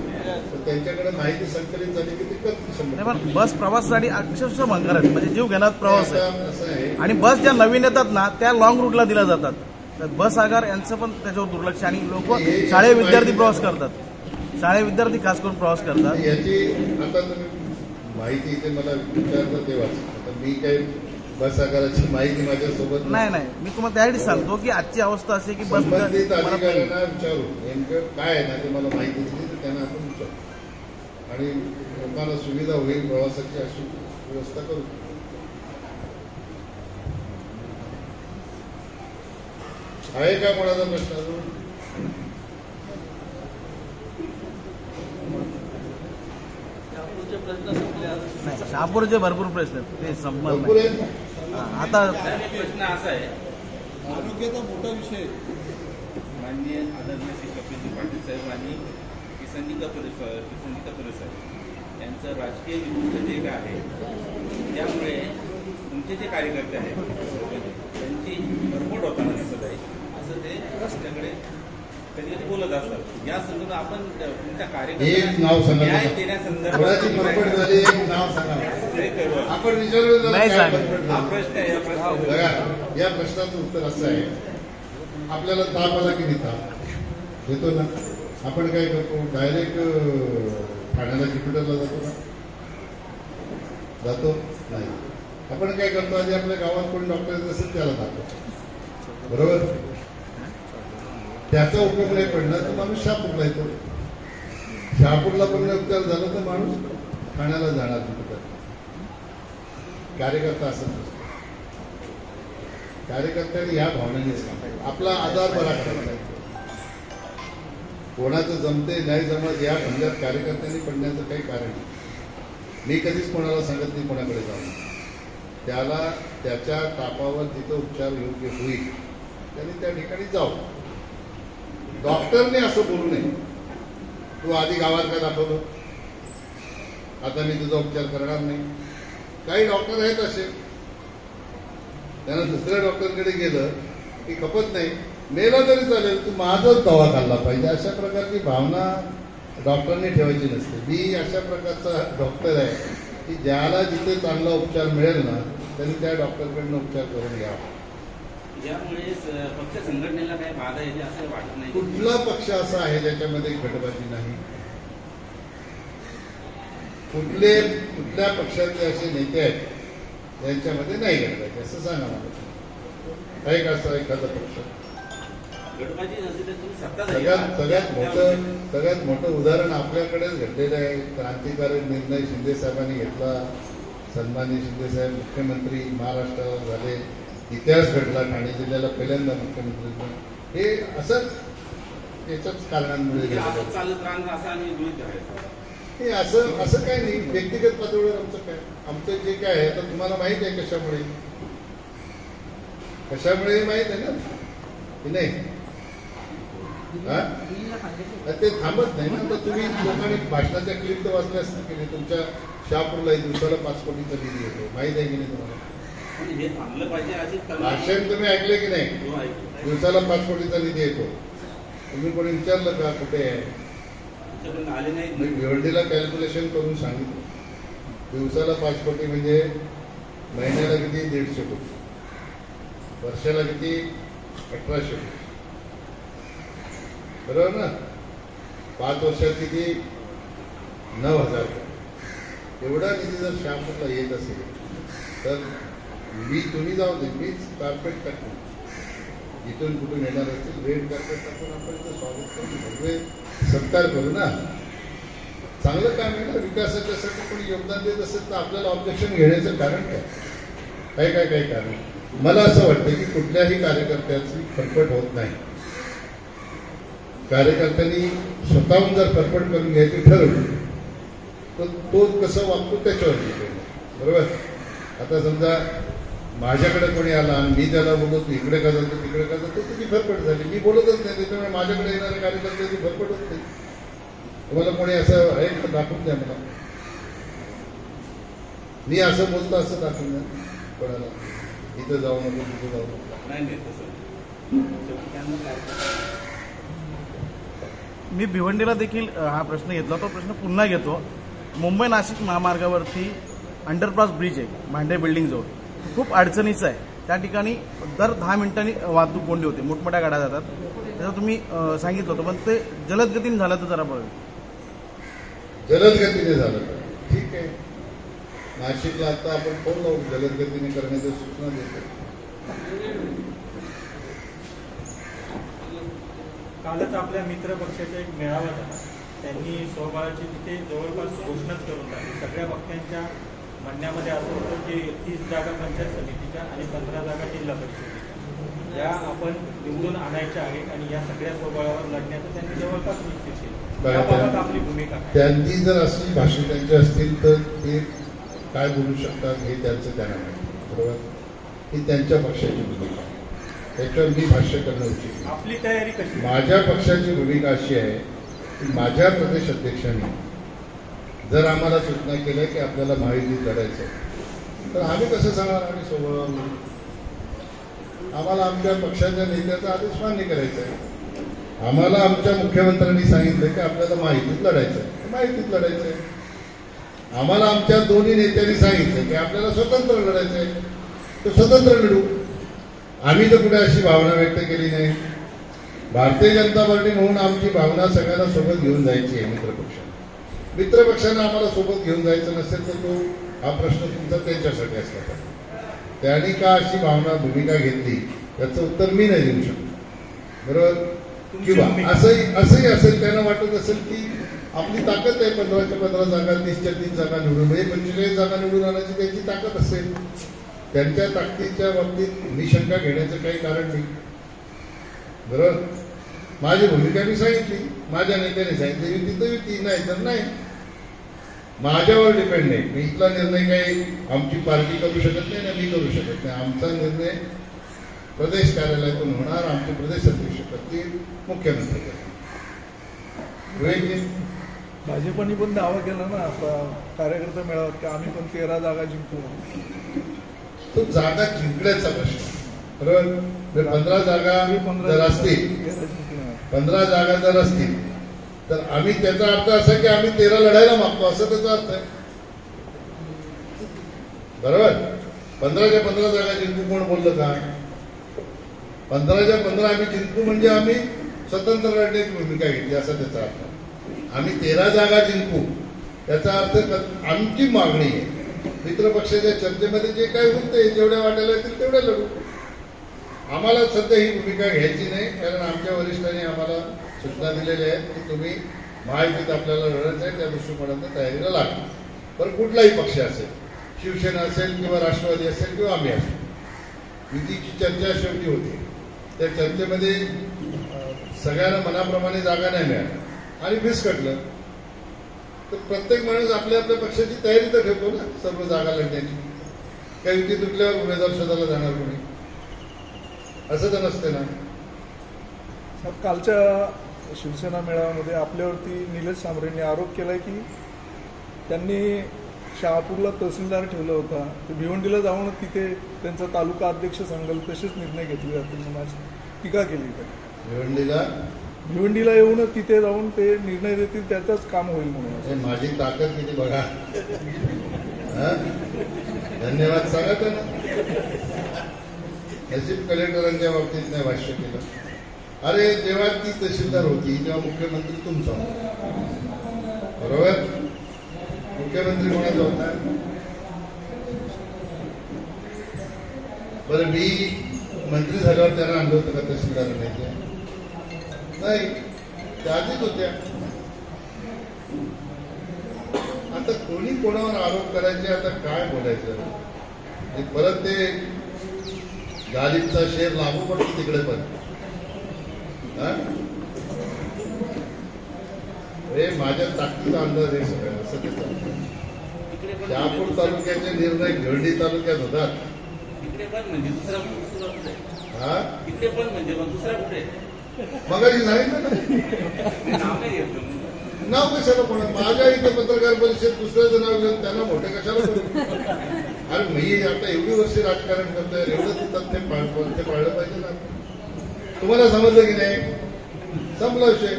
तर त्यांच्याकडे माहिती संकलित झाली की ते करतील. नाही पण बस प्रवासासाठी अक्षरशः भंगार आहेत, म्हणजे जीव घेणार प्रवास आहे. असं आहे आणि बस ज्या नवीन येतात ना त्या लॉंग रूटला दिल्या जातात. तर बस आगार यांचं पण त्याच्यावर दुर्लक्ष, आणि लोक शाळे विद्यार्थी प्रवास करतात, शाळे विद्यार्थी खास करून प्रवास करतात. याची आता तुम्ही माहिती इथे मला विचारलं तेव्हाच, आता मी काही बस आगाराची माहिती माझ्यासोबत नाही मी तुम्हाला त्यासाठी सांगतो की आजची अवस्था अशी आहे की बस संबंधित अधिकाऱ्यांना विचारू नेमकं काय आहे ना ते मला माहिती दिली तर त्यांना आपण विचारू आणि लोकांना सुविधा होईल प्रवासाची अशी व्यवस्था करू. आहे का कोणाचा प्रश्न अजून? नाही, शहापूरचे भरपूर प्रश्न आहेत, ते संपणार भरपूर नाही. आहे. आता प्रश्न असा आहे, आरोग्याचा मोठा विषय माननीय आदरणीय श्री कपिलजी पाटील साहेब आणि किसनजी कपिल साहेब यांचं राजकीय विमुक्त जे काय आहे त्यामुळे तुमचे जे कार्यकर्ते आहेत त्यांची भरपूर होताना दिसत आहे, असं ते रस्त्याकडे कधी कधी बोलत असतात. या संदर्भात आपण तुमच्या एक नाव सांगा. न्याय कोणाची देण्यासंदर्भात फरफट झाली एक नाव सांगा. ते करू. आपण विचारलं जरा नाही काय सांगत. फरफट हा झाली? प्रश्न आहे, या प्रश्नावर बघा, या प्रश्नाचं उत्तर असं आहे, आपल्याला ताप आला की नाही ताप येतो ना, आपण काय करतो डायरेक्ट ठाण्याला ज्युपिटरला जातो ना, जातो नाही. आपण काय करतो आधी आपल्या गावात कोणी डॉक्टर असेल त्याला दाखवतो, बरोबर. त्याचा उपयोग नाही पडला तर माणूस शहापूरला येतो, शहापूरला पण उपचार झाला तर माणूस ठाण्याला जाणार ज्युपिटर. कार्यकर्ता असं नसतो, कार्यकर्त्यांनी या भावनेनेच काम आपला आधार बरा करायचा आहे. कोणाचं जमते नाही जमत या भंगात कार्यकर्त्यांनी पडण्याचं काही कारण नाही. मी कधीच कोणाला सांगत नाही कोणाकडे जाऊन, त्याला त्याच्या तापावर जिथं उपचार योग्य होईल त्यांनी त्या ठिकाणी जाऊ. डॉक्टरने असं बोलू नये, तू आधी गावात काय दाखवलं, आता मी तुझा उपचार करणार नाही. काही डॉक्टर आहेत असे, त्यांना दुसऱ्या डॉक्टरकडे गेलं की खपत नाही, नेला तरी चालेल, तू माझाच दवा खाल्ला पाहिजे, अशा प्रकारची भावना डॉक्टरने ठेवायची नसते. मी अशा प्रकारचा डॉक्टर आहे की ज्याला जिथे चांगला उपचार मिळेल ना त्यांनी त्या डॉक्टरकडनं उपचार करून घ्यावा. यामुळे पक्ष संघटनेला काही बाधा येते असं वाटत नाही. कुठला पक्ष असा आहे ज्याच्यामध्ये गटबाजी नाही? कुठल्या पक्षाचे असे नेते आहेत त्यांच्यामध्ये नाही गटबाजी असं सांगा मला. आहे का असं एखादा पक्ष? गटबाजी नसेल तर तुम्ही सत्ता सगळ्यात मोठं उदाहरण आपल्याकडेच घडलेलं आहे. क्रांतिकारक निर्णय शिंदे साहेबांनी घेतला, सन्माननीय शिंदे साहेब मुख्यमंत्री महाराष्ट्राला झाले, इतिहास घडला, ठाणे जिल्ह्याला पहिल्यांदा मुख्यमंत्री. हे असंच याच्याच कारणांमुळे असं चालत राहणं असं आणि गृहीत धरायचं. हे असं काही नाही. व्यक्तिगत पातळीवर आमचं जे काय आहे तर तुम्हाला माहित आहे कशामुळे माहित आहे ना की नाही. ते थांबत नाही ना. तर तुम्ही लोकांनी भाषणाच्या क्लिप तर वाचल्या असतील की नाही. तुमच्या शहापूरला दिवसाला 5 कोटीचा निधी येतो, माहित आहे की नाही तुम्हाला. हे थांबलं पाहिजे अशी भाषण तुम्ही ऐकले की नाही. दिवसाला 5 कोटीचा निधी येतो. तुम्ही कोणी विचारलं का कुठे आहे? आले नाही. मी भिवंडीला कॅल्क्युलेशन करून सांगितलं, दिवसाला 5 कोटी म्हणजे महिन्याला किती 150 कोटी, वर्षाला किती 1800 कोटी, बरोबर ना. 5 वर्षात किती 9000 कोटी. एवढा निधी जर शहापूरला येत असेल तर तुम्ही जाऊ दे, मीच कार्पेट टाकून इथून कुठून येणार असतील रेड कार्पेट टाकून आपण इथं स्वागत करून भरवे सत्कार करू ना. चांगलं काम आहे ना. विकासाच्यासाठी कोणी योगदान देत असेल तर आपल्याला ऑब्जेक्शन घेण्याचं कारण काय काय कारण. मला असं वाटतं की कुठल्याही कार्यकर्त्याची फरफट होत नाही. कार्यकर्त्यांनी स्वतःहून जर फरफट करून घ्यायची ठरवली तर तो कसं वागतो त्याच्यावर डिपेंड, बरोबर. आता समजा माझ्याकडे कोणी आला आणि मी त्याला बोलतो इकडे का जातो तिकडे का जातो, तुझी फरफट झाली. मी बोलतच नाही, त्याच्यामुळे माझ्याकडे येणाऱ्या कार्यकर्त्याची फरफट होत नाही. तुम्हाला कोणी असं आहे का दाखवून द्या मला. मी असं बोलतो असं दाखवून द्या कोणाला. इथं जाऊ नको तिथे जाऊ नको. नाही नाही तसं शेवटी त्यांना काय मी भिवंडीला देखील हा प्रश्न घेतला. तो प्रश्न पुन्हा घेतो. मुंबई नाशिक महामार्गावरती अंडरपास ब्रिज आहे भांडे बिल्डिंगजवळ, खूप अडचणीचं आहे. त्या ठिकाणी दर 10 मिनिटांनी वाहतूक कोंडी होते, मोठमोठ्या गाड्या जातात. त्याचं तुम्ही सांगितलं होतं, पण ते जलद गतीने झालं तर जरा बघा. जलद गतीने झालं तर ठीक आहे. नाशिकला आता आपण फोन लावू, जलद गतीने करण्याच्या सूचना देतो. कालच आपल्या मित्र पक्षाचा एक मेळावा झाला. त्यांनी स्वबळाची तिथे जवळपास घोषणाच करून टाकली. सगळ्या पक्षांच्या म्हणण्यामध्ये असं होतं की 30 जागा पंचायत समितीच्या आणि 15 जागा जिल्हा परिषदेच्या या आपण निवडून आणायच्या आहेत आणि या सगळ्या स्वबळावर लढण्याचं त्यांनी जवळपास निश्चित केलं. याबाबत आपली भूमिका काय? त्यांनी जर असली भाषण त्यांची असतील तर ते काय बोलू शकतात हे त्यांचं त्यांना माहिती. बरोबर, ही त्यांच्या पक्षाची भूमिका, त्याच्यावर मी भाष्य करणं उचित. आपली तयारी कशी? माझ्या पक्षाची भूमिका अशी आहे की माझ्या प्रदेश अध्यक्षांनी जर आम्हाला सूचना केल्या की आपल्याला महायुतीत लढायचं तर आम्ही कसं सांगणार आम्ही सोबत. आम्हाला आमच्या पक्षाच्या नेत्याचा आदेश मान्य करायचा आहे. आम्हाला आमच्या मुख्यमंत्र्यांनी सांगितलं की आपल्याला महायुतीत लढायचं आहे, महायुतीत लढायचं आहे. आम्हाला आमच्या दोन्ही नेत्यांनी सांगितलं की आपल्याला स्वतंत्र लढायचं आहे, तर स्वतंत्र लढू. आम्ही तर कुठे अशी भावना व्यक्त केली नाही. भारतीय जनता पार्टी म्हणून आमची भावना सगळ्यांना सोबत घेऊन जायची आहे. मित्रपक्षांना आम्हाला सोबत घेऊन जायचं नसेल तर तो हा प्रश्न तुमचा त्यांच्यासाठी असला पाहिजे. त्यांनी का अशी भावना भूमिका घेतली याचं उत्तर मी नाही देऊ शकतो. बरोबर, किंवा असंही असेल त्यांना वाटत असेल की आपली ताकद आहे 15च्या 15 जागा 30च्या 30 जागा निवडून म्हणजे 45 जागा निवडून आणायची त्यांची ताकद असेल. त्यांच्या ताकदीच्या बाबतीत मी शंका घेण्याचं काही कारण नाही. बरोबर, माझी भूमिका मी सांगितली, माझ्या नेत्याने सांगितली, युती तर युती, नाही तर नाही. माझ्यावर डिपेंड नाही. मी इथला निर्णय काही आमची पार्टी करू शकत नाही ना मी करू शकत नाही. आमचा निर्णय प्रदेश कार्यालयातून होणार. आमचे प्रदेश अध्यक्ष करतील, मुख्यमंत्री करतील. भाजपने पण दावा केला ना कार्यकर्ता मेळाव्यात की आम्ही पण 13 जागा जिंकू. तो जागा जिंकण्याचा प्रश्न. बरोबर, 15 जागा जर असतील, 15 जागा जर असतील तर आम्ही त्याचा अर्थ असा की आम्ही 13 लढायला मागतो असं त्याचा अर्थ आहे. बरोबर, 15च्या 15 जागा जिंकू कोण बोललं का? 15च्या 15 आम्ही जिंकू म्हणजे आम्ही स्वतंत्र लढण्याची भूमिका घेतली असा त्याचा अर्थ. आम्ही 13 जागा जिंकू याचा अर्थ आमची मागणी आहे. मित्रपक्षाच्या चर्चेमध्ये जे काही होते जेवढ्या वाटायला येतील तेवढ्या लढू. आम्हाला सध्या ही भूमिका घ्यायची नाही, कारण आमच्या वरिष्ठांनी आम्हाला सूचना दिलेल्या आहेत की तुम्ही महायुतीत आपल्याला लढायचं आहे, त्या दृष्टिकोनातून तयारीला लागला. पण कुठलाही पक्ष असेल, शिवसेना असेल किंवा राष्ट्रवादी असेल किंवा आम्ही असू, युतीची चर्चा शेवटी होती. त्या चर्चेमध्ये सगळ्यांना मनाप्रमाणे जागा नाही मिळाल्या आणि फिसकटलं तर प्रत्येक माणूस आपल्या आपल्या पक्षाची तयारी तर ठेवतो ना सर्व जागा लढण्याची. काही युती तुटल्यावर उमेदवार शोधायला जाणार कोणी? असं तर नसते ना. कालच्या शिवसेना मेळाव्यामध्ये आपल्यावरती निलेश सांबरेंनी आरोप केलाय की त्यांनी शहापूरला तहसीलदार ठेवलं होता, ते भिवंडीला जाऊन तिथे त्यांचा तालुका अध्यक्ष सांगेल तसेच निर्णय घेतले जातील म्हणून टीका केली. भिवंडीला येऊन तिथे जाऊन ते निर्णय देतील त्याचंच काम होईल म्हणून. माझी ताकद किती बघा. धन्यवाद सांगा त्यांना. नशीब कलेक्टरांच्या बाबतीत नाही भाष्य केलं. अरे जेव्हा ती तहसीलदार होती तेव्हा मुख्यमंत्री तुमचा होता. बरोबर, मुख्यमंत्री कोणाचा होता? बरं, मी मंत्री झाल्यावर त्यांना आणलं होतं का तहसीलदारांनी? नाही, त्या आधीच होत्या. आता कोणी कोणावर आरोप करायचे, आता काय बोलायचं? परत ते गालिबचा शेर लागू पडतो तिकडे पण. माझ्या ताकदीचा अंदाज आहे सगळं असं ते चालतं. शहापूर तालुक्याचे निर्णय भिवंडी तालुक्यात होतात. इकडे पण म्हणजे दुसरा कुठे? हा, इकडे पण म्हणजे दुसरा कुठे? मग सांगितलं ना. नाव नाही घेतलं. नाव कशाला कोणा माझ्या इथे पत्रकार परिषद दुसऱ्याचं नाव घेऊन त्यांना मोठे कशाला करू? अरे मी आता एवढी वर्ष राजकारण करतोय, एवढं तिथं ते पाळलं पाहिजे ना. तुम्हाला समजलं की नाही? संपला विषय.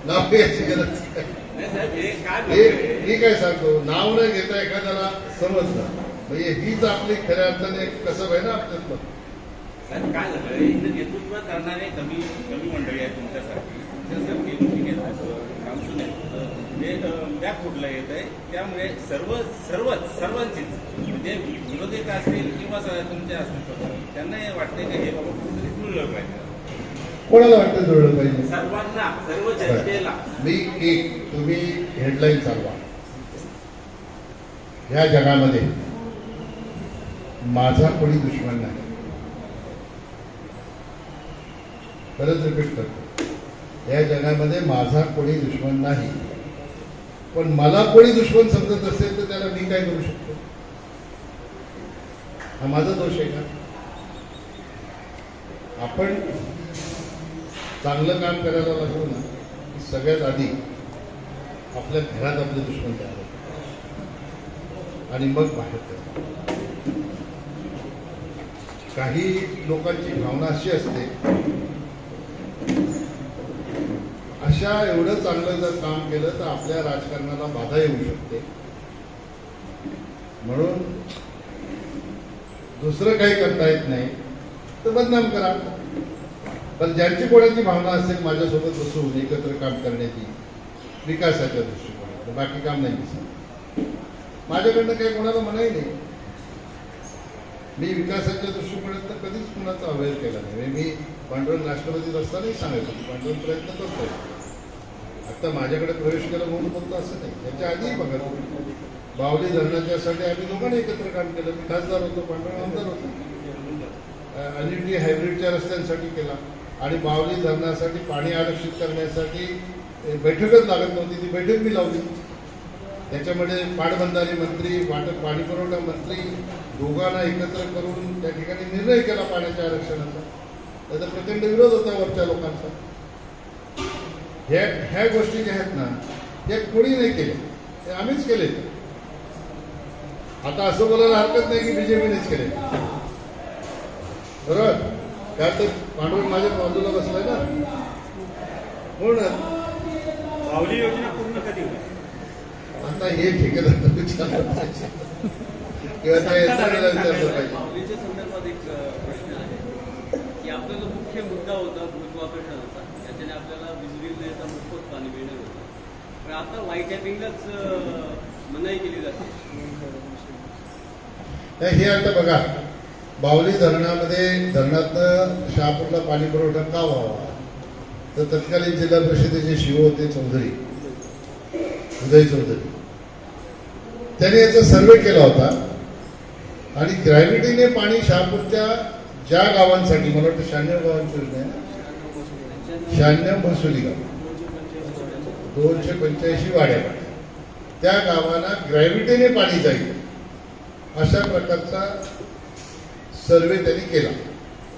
नाव घ्यायची गरज मी काय सांगतो, नाव न घेता एखाद्याला समजलं म्हणजे हीच आपली खऱ्या अर्थाने कसं आहे ना आपल्यातलं. साहेब काय झालं, इथं नेतृत्व करणारे कमी मंडळी आहेत तुमच्यासाठी, कामसून आहेत, हे त्या फुटलं येत आहे. त्यामुळे सर्वांचीच म्हणजे विरोधक असतील किंवा तुमचे असतील त्यांना हे वाटतंय की हे बाबा कुठेतरी जुळलं पाहिजे. कोणाला वाटतं जुळलं पाहिजे? सर्वांना, सर्व जनतेला. तुम्ही हेडलाईन चालवा, ह्या जगामध्ये माझा कोणी दुश्मन नाही. परत रिपीट करतो, या जगामध्ये माझा कोणी दुश्मन नाही. पण मला कोणी दुश्मन समजत असेल तर त्याला मी काय करू शकतो? हा माझा दोष आहे का? आपण चांगलं काम करायला लागलो ना की सगळ्यात आधी आपल्या घरात आपले दुश्मन तयार होतात आणि मग बाहेर करतात. काही लोकांची भावना अशी असते, अशा एवढं चांगलं जर काम केलं तर आपल्या राजकारणाला बाधा येऊ शकते, म्हणून दुसरं काही करता येत नाही तर बदनाम करा. पण ज्यांची कोणाची भावना असेल माझ्यासोबत बसून एकत्र काम करण्याची विकासाच्या दृष्टिकोनात, बाकी काम नाही दिसत. माझ्याकडनं काही कोणाला म्हणाही नाही. मी विकासाच्या दृष्टिकोनात कधीच कुणाचा अवहेर केला नाही. मी पांडुरंग राष्ट्रपतीत असतानाही सांगायचो, पांडुरंग प्रयत्न करतोय. आता माझ्याकडे प्रवेश केला म्हणून बोलतो असं नाही. त्याच्या आधीही बघा, बावली धरणाच्यासाठी आम्ही दोघांनी एकत्र काम केलं. मी खासदार होतो, पांडुरंग आमदार होतो. अनिटी हायब्रिडच्या रस्त्यांसाठी केला आणि बावली धरणासाठी पाणी आरक्षित करण्यासाठी बैठकच लागत नव्हती, ती बैठक मी लावली. त्याच्यामध्ये पाटबंधारे मंत्री, पाणी पुरवठा मंत्री दोघांना एकत्र करून त्या ठिकाणी निर्णय केला पाण्याच्या आरक्षणाचा. त्याचा प्रचंड विरोध होता वरच्या लोकांचा. ह्या गोष्टी ज्या आहेत ना, त्या कोणी नाही केल्या, ते आम्हीच केले. आता असं बोलायला हरकत नाही की बीजेपीनेच केले, बरोबर? त्या तर पांडुरंग माझ्या बाजूला बसलाय ना. पूर्ण बावली योजना पूर्ण कधी होईल? आता हे ठेकेदार विचारलं पाहिजे किंवा त्या यंत्रणेला विचारलं पाहिजे. बावलीच्या संदर्भात एक प्रश्न आहे की आपल्याला मुख्य मुद्दा होता गुरुत्वाकर्षणाचा, त्याच्याने आपल्याला बिजलीला मोफत पाणी मिळणार होतं. पण आता वाईट टॅपिंगलाच मनाई केली जाते. हे आता बघा, बावली धरणातनं शहापूरला पाणी पुरवठा का व्हावा, तर तत्कालीन जिल्हा परिषदेचे शिव होते चौधरी, उदय चौधरी, त्यांनी याचा सर्वे केला होता आणि ग्रॅव्हिटीने पाणी शहापूरच्या ज्या गावांसाठी, मला वाटतं 96 गावांची योजना आहे ना, 96 महसुली गाव, 285 वाड्या पाणी, त्या गावांना ग्रॅव्हिटीने पाणी जाईल अशा प्रकारचा सर्वे त्यांनी केला.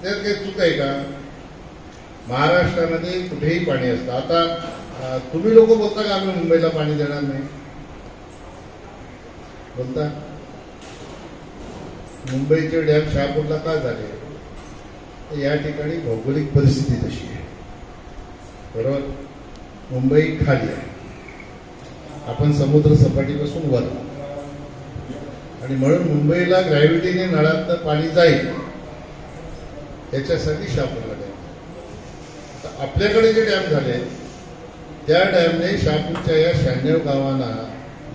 त्यात काही चूक आहे का? महाराष्ट्रामध्ये कुठेही पाणी असतं. आता तुम्ही लोक बोलता का आम्ही मुंबईला पाणी देणार नाही? बोलता? मुंबईचे डॅम शहापूरला का झाले? या ठिकाणी भौगोलिक परिस्थिती तशी आहे, बरोबर? मुंबई खाली आहे, आपण समुद्र सपाटीपासून वर, आणि म्हणून मुंबईला ग्रॅव्हिटीने नळातनं पाणी जाईल याच्यासाठी शहापूरला डॅम. आपल्याकडे जे डॅम झाले त्या डॅमने शहापूरच्या या 96 गावांना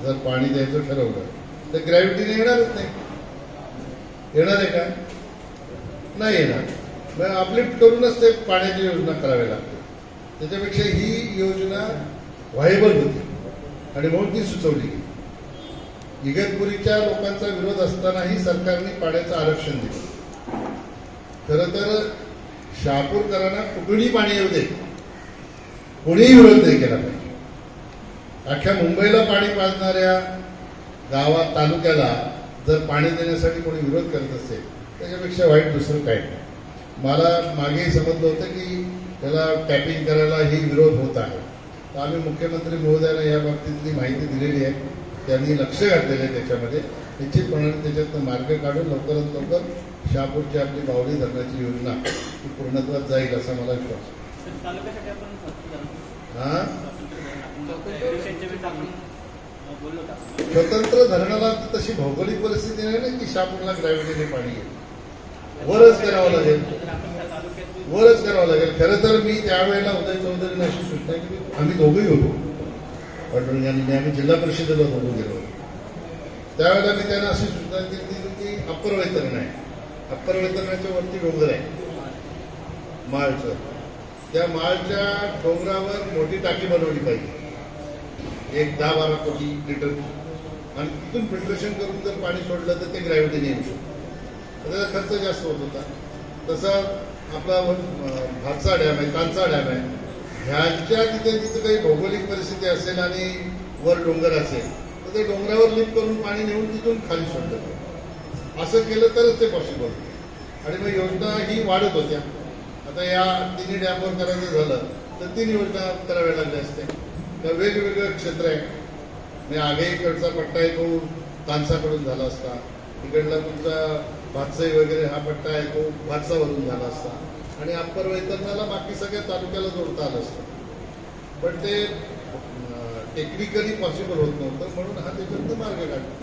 जर पाणी द्यायचं ठरवलं तर ग्रॅव्हिटीने येणारच नाही. येणार आहे का? नाही येणार. मग अपलिफ्ट करूनच ते पाण्याची योजना करावी लागते. त्याच्यापेक्षा ही योजना व्हायबल होती आणि म्हणून ती सुचवली. इगतपुरीच्या लोकांचा विरोध असतानाही सरकारने पाण्याचं आरक्षण दिलं. खरं तर शहापूरकरांना कुठूनही पाणी येऊ दे, कोणीही विरोध नाही केला पाहिजे. अख्ख्या मुंबईला पाणी पाजणाऱ्या गावात, तालुक्याला जर पाणी देण्यासाठी कोणी विरोध करत असेल त्याच्यापेक्षा वाईट दुसरं काय नाही. मला मागेही समजलं होतं की त्याला टॅपिंग करायला ही विरोध होत आहे. तर आम्ही मुख्यमंत्री महोदयांना या बाबतीतली माहिती दिलेली आहे. त्यांनी लक्ष घातलेलं आहे त्याच्यामध्ये. निश्चितपणे त्याच्यात मार्ग काढून लवकरात लवकर शहापूरची आपली बावडी धरणाची योजना ही पूर्णत्वात जाईल असा मला विश्वास आहे. तालुक्यासाठी आपण हा बोललो का? स्वतंत्र धरणाला तशी भौगोलिक परिस्थिती नाही ना की शहापूरला ग्रॅव्हिटीने पाणी येईल. वरच करावं लागेल, वरच करावं लागेल. खरं तर मी त्यावेळेला उदय चौधरीने अशी सूचना केली. आम्ही दोघंही होतो पांडुरंग आणि आम्ही जिल्हा परिषदेला दोघं गेलो. त्यावेळेला मी त्यांना अशी सूचना केली की अप्पर वैतरण आहे, अप्पर वैतरणाच्या वरती डोंगर आहे माळचं. त्या माळच्या डोंगरावर मोठी टाकी बनवली पाहिजे, एक 10-12 कोटी लिटरची, आणि तिथून फिल्ट्रेशन करून जर पाणी सोडलं तर ते ग्रॅव्हिटीने येऊ शकतं. त्याचा खर्च जास्त होत होता. तसा आपला भातसा डॅम आहे, कांचा डॅम आहे, ह्याच्या तिथे काही भौगोलिक परिस्थिती असेल आणि वर डोंगर असेल तर ते डोंगरावर लिफ्ट करून पाणी नेऊन तिथून खाली सोडलं. असं केलं तरच ते पॉसिबल. आणि मग योजना ही वाढत होत्या. आता या तिन्ही डॅमवर करायचं झालं तर 3 योजना कराव्या लागल्या असत्या. तर वेगवेगळं क्षेत्र आहे. म्हणजे आगेकडचा पट्टा आहे तो कांसाकडून झाला असता, इकडला तुमचा भातसाई वगैरे हा पट्टा आहे तो भातसावरून झाला असता, आणि अप्पर वैतरणाला बाकी सगळ्या तालुक्याला जोडता आलं असतं. पण ते टेक्निकली पॉसिबल होत नव्हतं, म्हणून हा त्याच्यात मार्ग काढला.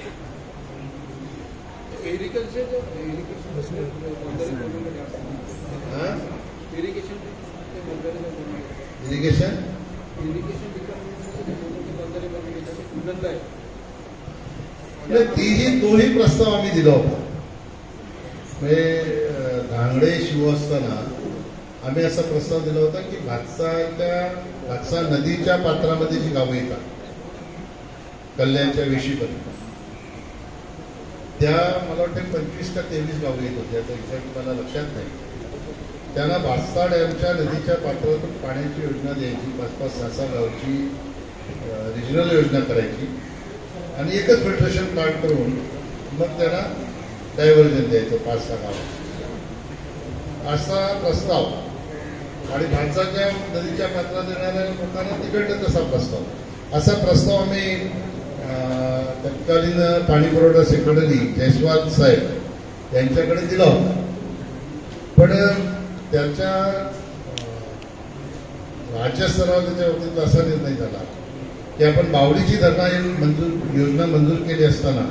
इरिगेशन तोही प्रस्ताव आम्ही दिला होता. म्हणजे धांगडे शिव असताना आम्ही असा प्रस्ताव दिला होता की भातसा नदीच्या पात्रामध्ये जी गावं येतात कल्याणच्या वेशीपर्यंत, त्या मला वाटतं 25 का 23 गावं येत होती, आता एक्झॅक्ट मला लक्षात नाही. त्यांना भातसा डॅमच्या नदीच्या पात्रातून पाण्याची योजना द्यायची, 5-5, 6-6 गावची रिजनल योजना करायची आणि एकच फिल्ट्रेशन प्लांट करून मग त्यांना डायव्हर्जन द्यायचं 5-6 गाव, असा प्रस्ताव. आणि भातसाच्या नदीच्या पात्रात येणाऱ्या लोकांना तिकडनं तसा प्रस्ताव, असा प्रस्ताव आम्ही तत्कालीन पाणी पुरवठा सेक्रेटरी जयस्वाल साहेब यांच्याकडे दिला होता. पण त्याच्या राज्यस्तरावर त्याच्या बाबतीत असा निर्णय झाला की आपण बावडीची धरणं योजना मंजूर केली असताना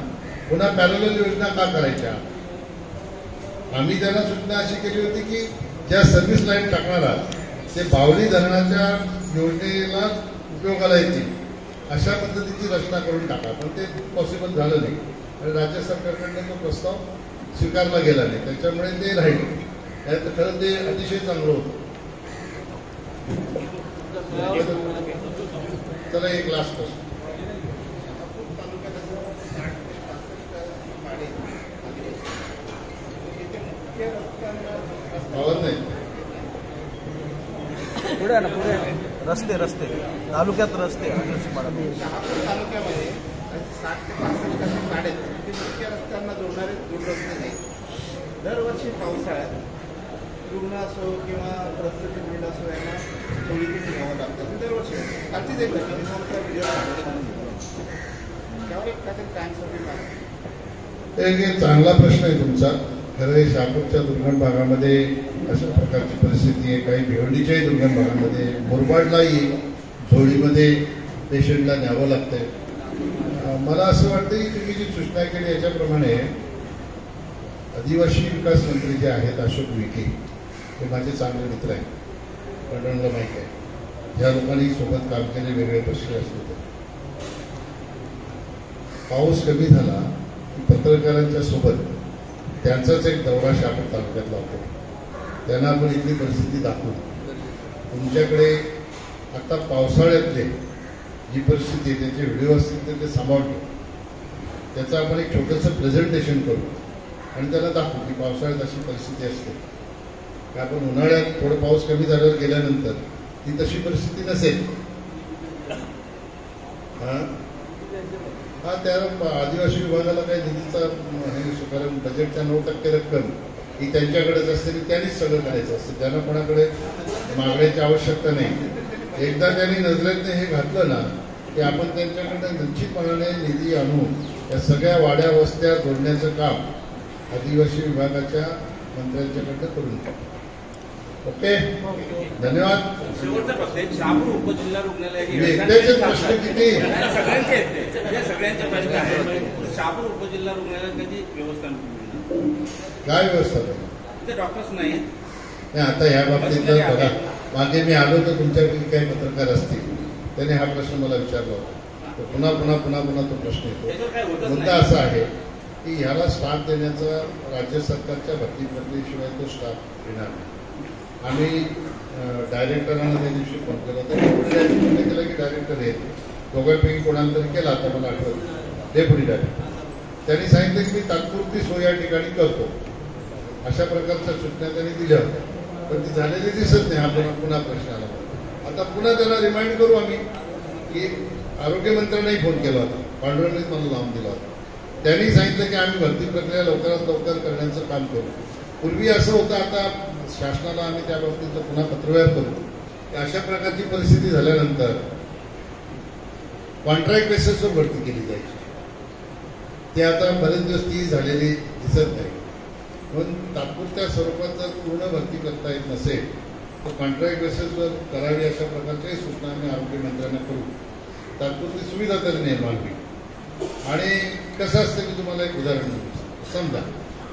पुन्हा पॅरलल योजना का करायच्या. आम्ही त्यांना सूचना अशी केली होती की ज्या सर्व्हिस लाईन टाकणार आहात ते बावडी धरणाच्या योजनेला उपयोगाला येतील अशा पद्धतीची रचना करून टाका. पण ते पॉसिबल झालं नाही आणि राज्य सरकारकडनं तो प्रस्ताव स्वीकारला गेला नाही, त्याच्यामुळे ते राहील. खरं ते अतिशय चांगलं होतं. चला एक लास्ट प्रश्न. आवाज नाही. पुढे ना पुढे रस्ते रस्ते तालुक्यात रस्ते तालुक्यामध्ये 60 ते 65 गाड्या ते मुख्य रस्त्यांना जोडणारे दोन रस्ते नाही. दरवर्षी पावसाळ्यात रुग्ण असो किंवा रस्त्याचे बिल्ड असो यांना सोयीचे घ्यावं लागतं. दरवर्षी कालचीच एक व्हिडिओ त्यावर एक काहीतरी टाइम्स एक चांगला प्रश्न आहे तुमचा. खरं शहापूरच्या दुर्गम भागामध्ये अशा प्रकारची परिस्थिती आहे. काही भिवंडीच्याही दुर्गम भागामध्ये, मुरबाडलाही झोळीमध्ये पेशंटला न्यावं लागतंय. मला असं वाटतं की तुम्ही जी सूचना केली याच्याप्रमाणे आदिवासी विकास मंत्री जे आहेत अशोक विखे, हे माझे चांगले मित्र आहेत, मंडळाला माहीत आहे. ज्या लोकांनी सोबत काम केले वेगळे प्रश्न असले तर, पाऊस कमी झाला की पत्रकारांच्या सोबत त्यांचाच एक दौरा शहापूर तालुक्यातला होतो. त्यांना आपण इथली परिस्थिती दाखवू. तुमच्याकडे आता पावसाळ्यातले जी परिस्थिती आहे त्याचे व्हिडिओ असतील तर ते सांभाळतो. त्याचं आपण एक छोटंसं प्रेझेंटेशन करू आणि त्याला दाखवू की पावसाळ्यात अशी परिस्थिती असते. की आपण उन्हाळ्यात थोडं पाऊस कमी झाल्यावर गेल्यानंतर ती तशी परिस्थिती नसेल. हा त्या आदिवासी विभागाला काही निधीचा हे, कारण बजेटच्या 9% रक्कम ही त्यांच्याकडेच असते आणि त्यांनीच सगळं करायचं असतं. त्यांना कोणाकडे मागण्याची आवश्यकता नाही. एकदा त्यांनी नजरेतने हे घातलं ना की आपण त्यांच्याकडे निश्चितपणाने निधी आणून या सगळ्या वाड्या वस्त्या जोडण्याचं काम आदिवासी विभागाच्या मंत्र्यांच्याकडनं करून टाकू. ओके, धन्यवाद. शेवटचा प्रश्न आहे, शहापूर उपजिल्हा रुग्णालय एकट्याचे प्रश्न किती? सगळ्यांचे आहेत ते, सगळ्यांचे प्रश्न आहेत. शहापूर उपजिल्हा रुग्णालयात कधी व्यवस्था काय व्यवस्था पाहिजे? तिथे डॉक्टर्स नाहीत. नाही, आता ह्या बाबतीत बघा, मागे मी आलो तर तुमच्यापैकी काही पत्रकार असतील त्याने हा प्रश्न मला विचारला होता. तो पुन्हा तो प्रश्न येतो. मुद्दा असा आहे की ह्याला स्टाफ देण्याचा राज्य सरकारच्या भरती प्रक्रियेशिवाय तो स्टाफ येणार नाही. आम्ही डायरेक्टरांना त्या दिवशी फोन केला होता. फोन केला की डायरेक्टर हे दोघांपैकी कोणाला तरी केला, आता मला आठवत डेप्युटी डायरेक्टर. त्यांनी सांगितलं की मी तात्पुरती सोय या ठिकाणी करतो. अशा प्रकारच्या सूचना त्यांनी दिल्या होत्या, पण ती झालेली दिसत नाही. हा पुन्हा प्रश्न आला. आता पुन्हा त्यांना रिमाइंड करू आम्ही की आरोग्यमंत्र्यांनाही फोन केला होता, पांडुरंगनीच मला लावून दिला होता. त्यांनी सांगितलं की आम्ही भरती प्रक्रिया लवकरात लवकर करण्याचं काम करू. पूर्वी असं होतं, आता शासनाला आम्ही त्या बाबतीत पुन्हा पत्रव्यवहार करू की अशा प्रकारची परिस्थिती झाल्यानंतर कॉन्ट्रॅक्ट बेसिसवर भरती केली जायची. ते आता बरेच दिवस ती झालेली दिसत नाही. म्हणून तात्पुरत्या स्वरूपात जर पूर्ण भरती करता येत नसेल तर कॉन्ट्रॅक्ट बेसिसवर करावी अशा प्रकारच्याही सूचना आम्ही आरोग्यमंत्र्यांना करू. तात्पुरती सुविधा तरी निर्माण होईल. आणि कसं असतं की तुम्हाला एक उदाहरण देऊ. समजा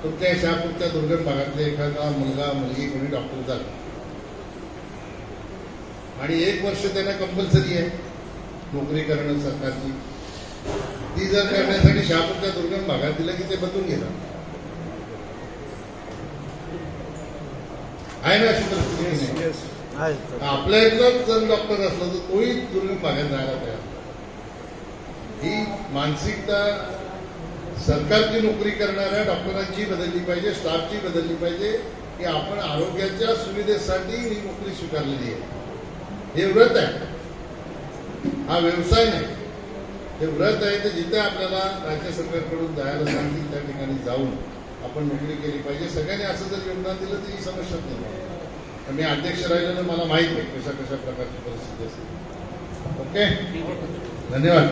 तुमच्या शहापूरच्या दुर्गम भागातले एखादा मुलगा मुलगी कोणी डॉक्टर झाला आणि 1 वर्ष त्यांना कंपल्सरी आहे नोकरी करणं सरकारची. ती जर करण्यासाठी शहापूरच्या दुर्गम भागात दिलं की ते बदलून घेणार आहे ना. अशी परिस्थिती नाही. आपल्या इथलाच जर डॉक्टर असला तर तोही दुर्गम भागात जायला तयार. ही मानसिकता सरकारची नोकरी करणाऱ्या डॉक्टरांची बदलली पाहिजे, स्टाफची बदलली पाहिजे की आपण आरोग्याच्या सुविधेसाठी ही नोकरी स्वीकारलेली आहे. हे व्रत आहे, हा व्यवसाय नाही. हे व्रत आहे. तर जिथे आपल्याला राज्य सरकारकडून जायला सांगतील त्या ठिकाणी जाऊन आपण नोकरी केली पाहिजे. सगळ्यांनी असं जर योगदान दिलं तर ही समस्याच नाही. पण मी अध्यक्ष राहिल्यानं मला माहीत आहे कशा प्रकारची परिस्थिती असते. ओके, धन्यवाद.